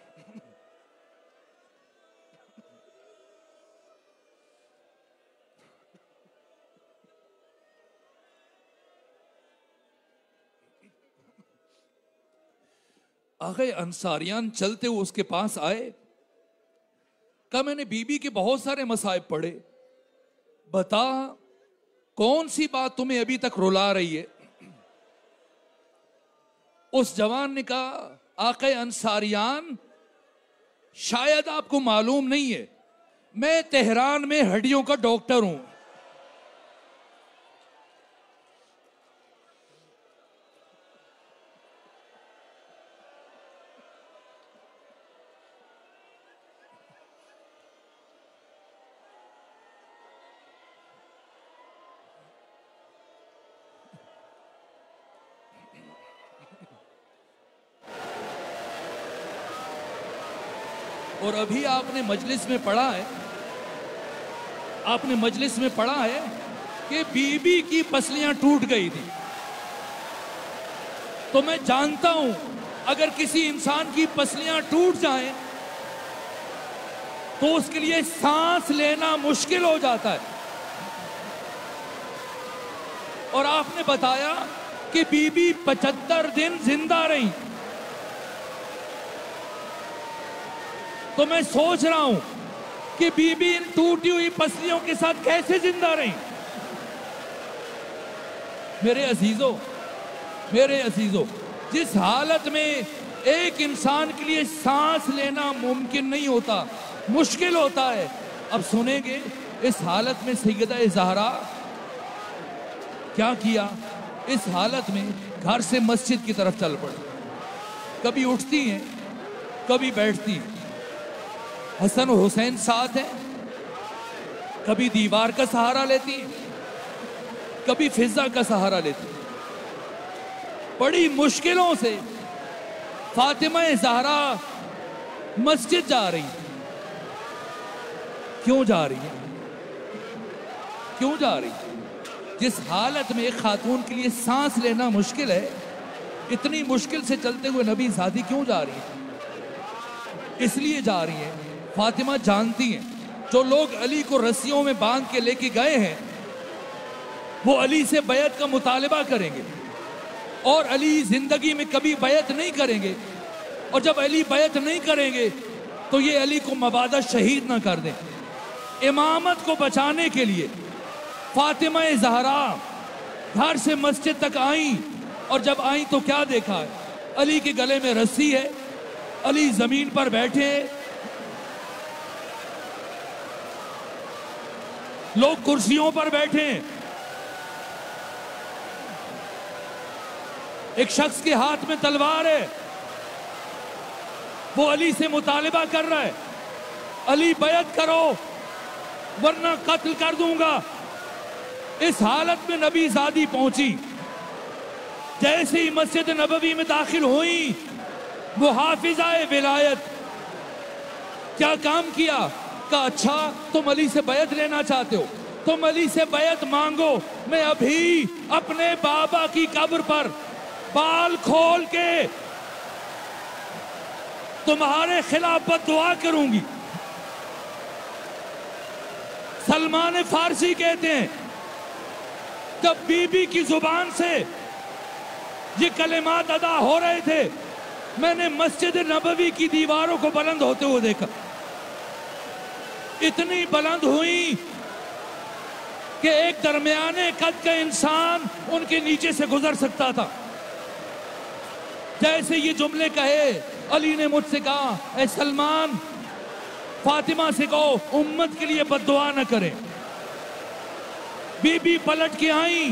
آقا انصاریان چلتے ہوئے اس کے پاس آئے، کہا میں نے بی بی کے بہت سارے مصائب پڑھے، بتا کون سی بات تمہیں ابھی تک رلا رہی ہے؟ اس جوان نے کہا آقا انصاریان شاید آپ کو معلوم نہیں ہے، میں تہران میں ہڈیوں کا ڈاکٹر ہوں. اور ابھی آپ نے مجلس میں پڑھا ہے کہ بی بی کی پسلیاں ٹوٹ گئی تھی. تو میں جانتا ہوں اگر کسی انسان کی پسلیاں ٹوٹ جائیں تو اس کے لیے سانس لینا مشکل ہو جاتا ہے. اور آپ نے بتایا کہ بی بی 75 دن زندہ رہی. تو میں سوچ رہا ہوں کہ بی بی ان ٹوٹی ہوئی پسلیوں کے ساتھ کیسے زندہ رہی. میرے عزیزوں جس حالت میں ایک انسان کے لیے سانس لینا ممکن نہیں ہوتا، مشکل ہوتا ہے، اب سنیں گے اس حالت میں سیدہ زہرا کیا کیا. اس حالت میں گھر سے مسجد کی طرف چل پڑی. کبھی اٹھتی ہیں، کبھی بیٹھتی ہیں. حسن و حسین ساتھ ہیں، کبھی دیوار کا سہارا لیتی ہیں، کبھی فضا کا سہارا لیتی ہیں. بڑی مشکلوں سے فاطمہ زہرا مسجد جا رہی ہیں. کیوں جا رہی ہیں؟ جس حالت میں ایک خاتون کے لیے سانس لینا مشکل ہے، اتنی مشکل سے چلتے ہوئے نبی زادی کیوں جا رہی ہیں؟ اس لیے جا رہی ہیں فاطمہ جانتی ہیں جو لوگ علی کو رسیوں میں باندھ کے لے کے گئے ہیں وہ علی سے بیعت کا مطالبہ کریں گے، اور علی زندگی میں کبھی بیعت نہیں کریں گے. اور جب علی بیعت نہیں کریں گے تو یہ علی کو مبادا شہید نہ کر دیں. امامت کو بچانے کے لیے فاطمہ زہرا گھر سے مسجد تک آئیں، اور جب آئیں تو کیا دیکھا ہے؟ علی کے گلے میں رسی ہے، علی زمین پر بیٹھے ہیں، لوگ کرسیوں پر بیٹھے ہیں. ایک شخص کے ہاتھ میں تلوار ہے، وہ علی سے مطالبہ کر رہا ہے، علی بیعت کرو ورنہ قتل کر دوں گا. اس حالت میں نبی زادی پہنچی. جیسے ہی مسجد نبوی میں داخل ہوئی وہ حافظہ ولایت کیا کام کیا؟ کہا اچھا تم علی سے بیعت لینا چاہتے ہو، تم علی سے بیعت مانگو، میں ابھی اپنے بابا کی قبر پر بال کھول کے تمہارے خلاف بد دعا کروں گی. سلمان فارسی کہتے ہیں جب بی بی کی زبان سے یہ کلمات ادا ہو رہے تھے میں نے مسجد نبوی کی دیواروں کو بلند ہوتے ہوئے دیکھا. اتنی بلند ہوئی کہ ایک درمیانے قد کا انسان ان کے نیچے سے گزر سکتا تھا. جیسے یہ جملے کہے علی نے مجھ سے کہا اے سلمان فاطمہ سے کہو امت کے لیے بد دعا نہ کریں. بی بی پلٹ کے آئیں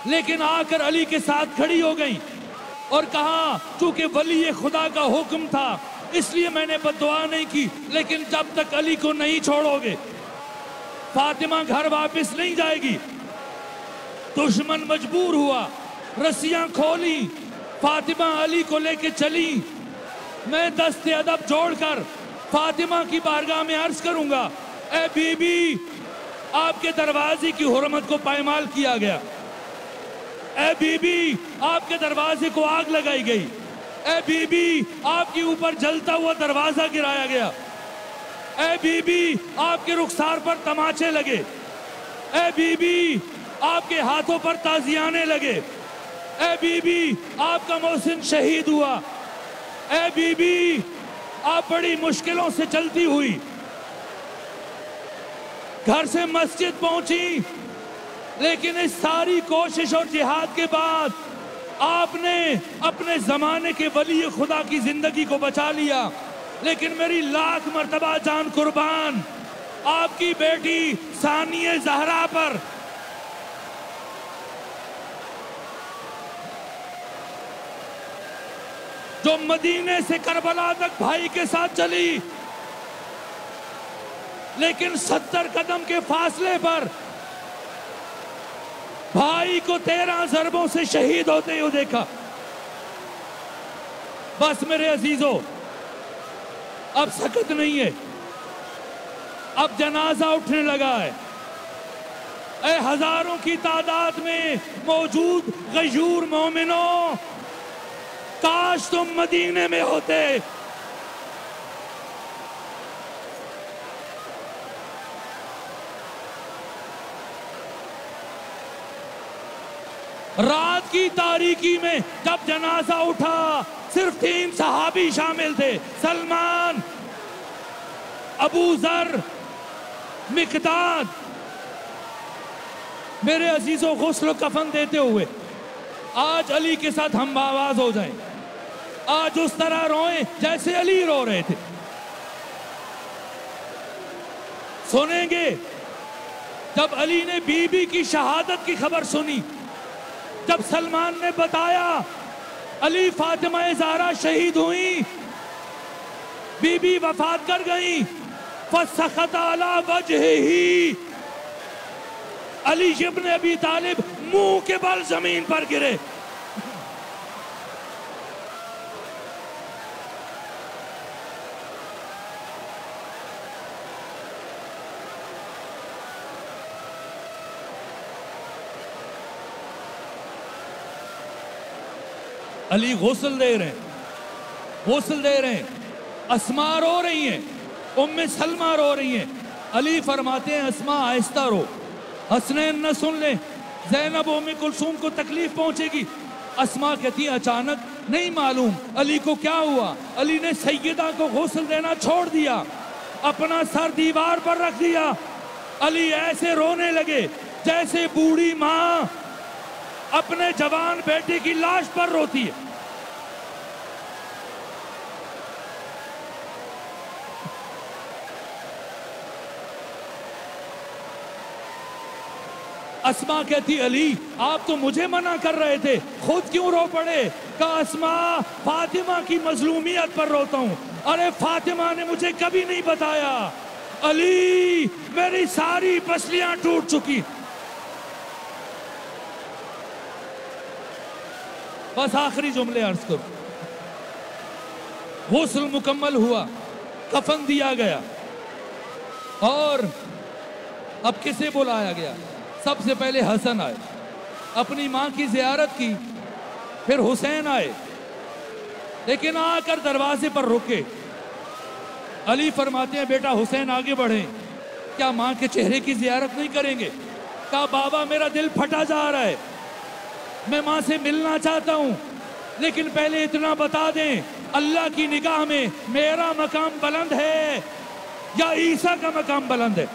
لیکن آ کر علی کے ساتھ کھڑی ہو گئیں اور کہا چونکہ ولی خدا کا حکم تھا اس لیے میں نے بد دعا نہیں کی، لیکن جب تک علی کو نہیں چھوڑو گے فاطمہ گھر واپس نہیں جائے گی. دشمن مجبور ہوا، رسیاں کھولی، فاطمہ علی کو لے کے چلی. میں دست ادب جوڑ کر فاطمہ کی بارگاہ میں عرض کروں گا اے بی بی آپ کے دروازے کی حرمت کو پائمال کیا گیا، اے بی بی آپ کے دروازے کو آگ لگائی گئی، اے بی بی آپ کے اوپر جلتا ہوا دروازہ گرایا گیا، اے بی بی آپ کے رخسار پر تماچے لگے، اے بی بی آپ کے ہاتھوں پر تازیانے لگے، اے بی بی آپ کا محسن شہید ہوا، اے بی بی آپ بڑی مشکلوں سے چلتی ہوئی گھر سے مسجد پہنچی. لیکن اس ساری کوشش اور جہاد کے بعد آپ نے اپنے زمانے کے ولی خدا کی زندگی کو بچا لیا. لیکن میری لاکھ مرتبہ جان قربان آپ کی بیٹی ثانیہ زہرا پر. جو مدینے سے کربلا تک بھائی کے ساتھ چلی، لیکن 70 قدم کے فاصلے پر بھائی کو 13 ضربوں سے شہید ہوتے ہوئے دیکھا. بس میرے عزیزو، اب سکت نہیں ہے، اب جنازہ اٹھنے لگا ہے. اے ہزاروں کی تعداد میں موجود غیور مومنوں، کاش تم مدینے میں ہوتے. رات کی تاریکی میں جب جنازہ اٹھا، صرف 3 صحابی شامل تھے: سلمان، ابو ذر، مقداد. میرے عزیزوں، غسل و کفن دیتے ہوئے آج علی کے ساتھ ہم آواز ہو جائیں. آج اس طرح روئیں جیسے علی رو رہے تھے. سنیں گے جب علی نے بی بی کی شہادت کی خبر سنی، جب سلمان نے بتایا علی فاطمہ زہرا شہید ہوئیں، بی بی وفات کر گئیں، فسخط علی وجہہ، علی ابن ابی طالب منہ کے بل زمین پر گرے. علی غسل دے رہے ہیں، غسل دے رہے ہیں. اسماء رو رہی ہیں، ام سلمہ رو رہی ہیں. علی فرماتے ہیں اسماء آہستہ رو، حسنین نہ سن لیں، زینب ام کلثوم کو تکلیف پہنچے گی. اسماء کہتی ہے اچانک نہیں معلوم علی کو کیا ہوا. علی نے سیدہ کو غسل دینا چھوڑ دیا، اپنا سر دیوار پر رکھ دیا. علی ایسے رونے لگے جیسے بوڑھی ماں اپنے جوان بیٹے کی لاش پر روتی ہے. اسماء کہتی علی آپ تو مجھے منع کر رہے تھے، خود کیوں رو پڑے؟ کہا اسماء فاطمہ کی مظلومیت پر روتا ہوں. ارے فاطمہ نے مجھے کبھی نہیں بتایا. علی میری ساری پسلیاں ٹوٹ چکی. بس آخری جملے عرض کرو. غسل مکمل ہوا، کفن دیا گیا، اور اب کسے بلایا گیا؟ سب سے پہلے حسن آئے، اپنی ماں کی زیارت کی. پھر حسین آئے، لیکن آ کر دروازے پر رکے. علی فرماتے ہیں بیٹا حسین آگے بڑھیں، کیا ماں کے چہرے کی زیارت نہیں کریں گے؟ کہا بابا میرا دل پھٹا جا رہا ہے، میں ماں سے ملنا چاہتا ہوں، لیکن پہلے اتنا بتا دیں اللہ کی نگاہ میں میرا مقام بلند ہے یا عیسیٰ کا مقام بلند ہے؟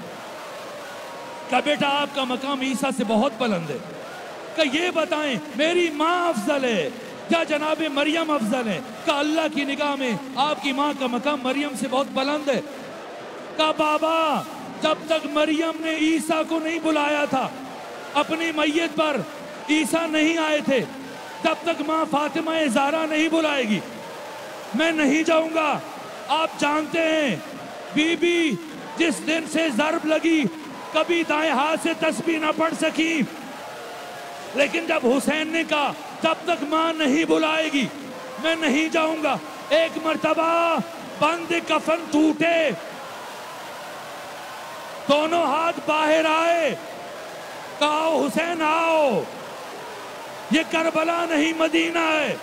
کہا بیٹا آپ کا مقام عیسیٰ سے بہت بلند ہے. کہ یہ بتائیں میری ماں افضل ہے یا جناب مریم افضل ہے؟ کہ اللہ کی نگاہ میں آپ کی ماں کا مقام مریم سے بہت بلند ہے. کہا بابا جب تک مریم نے عیسیٰ کو نہیں بلایا تھا اپنی میت پر، عیسیٰ نہیں آئے تھے، تب تک ماں فاطمہ زہرا نہیں بلائے گی. میں نہیں جاؤں گا. آپ جانتے ہیں بی بی جس دن سے ضرب لگی کبھی دائیں ہاتھ سے تسبیح نہ پڑھ سکی، لیکن جب حسین نے کہا تب تک ماں نہیں بلائے گی، میں نہیں جاؤں گا. ایک مرتبہ بند کفن ٹوٹے، دونوں ہاتھ باہر آئے، کہا حسین آؤ، یہ کربلا نہیں مدینہ ہے.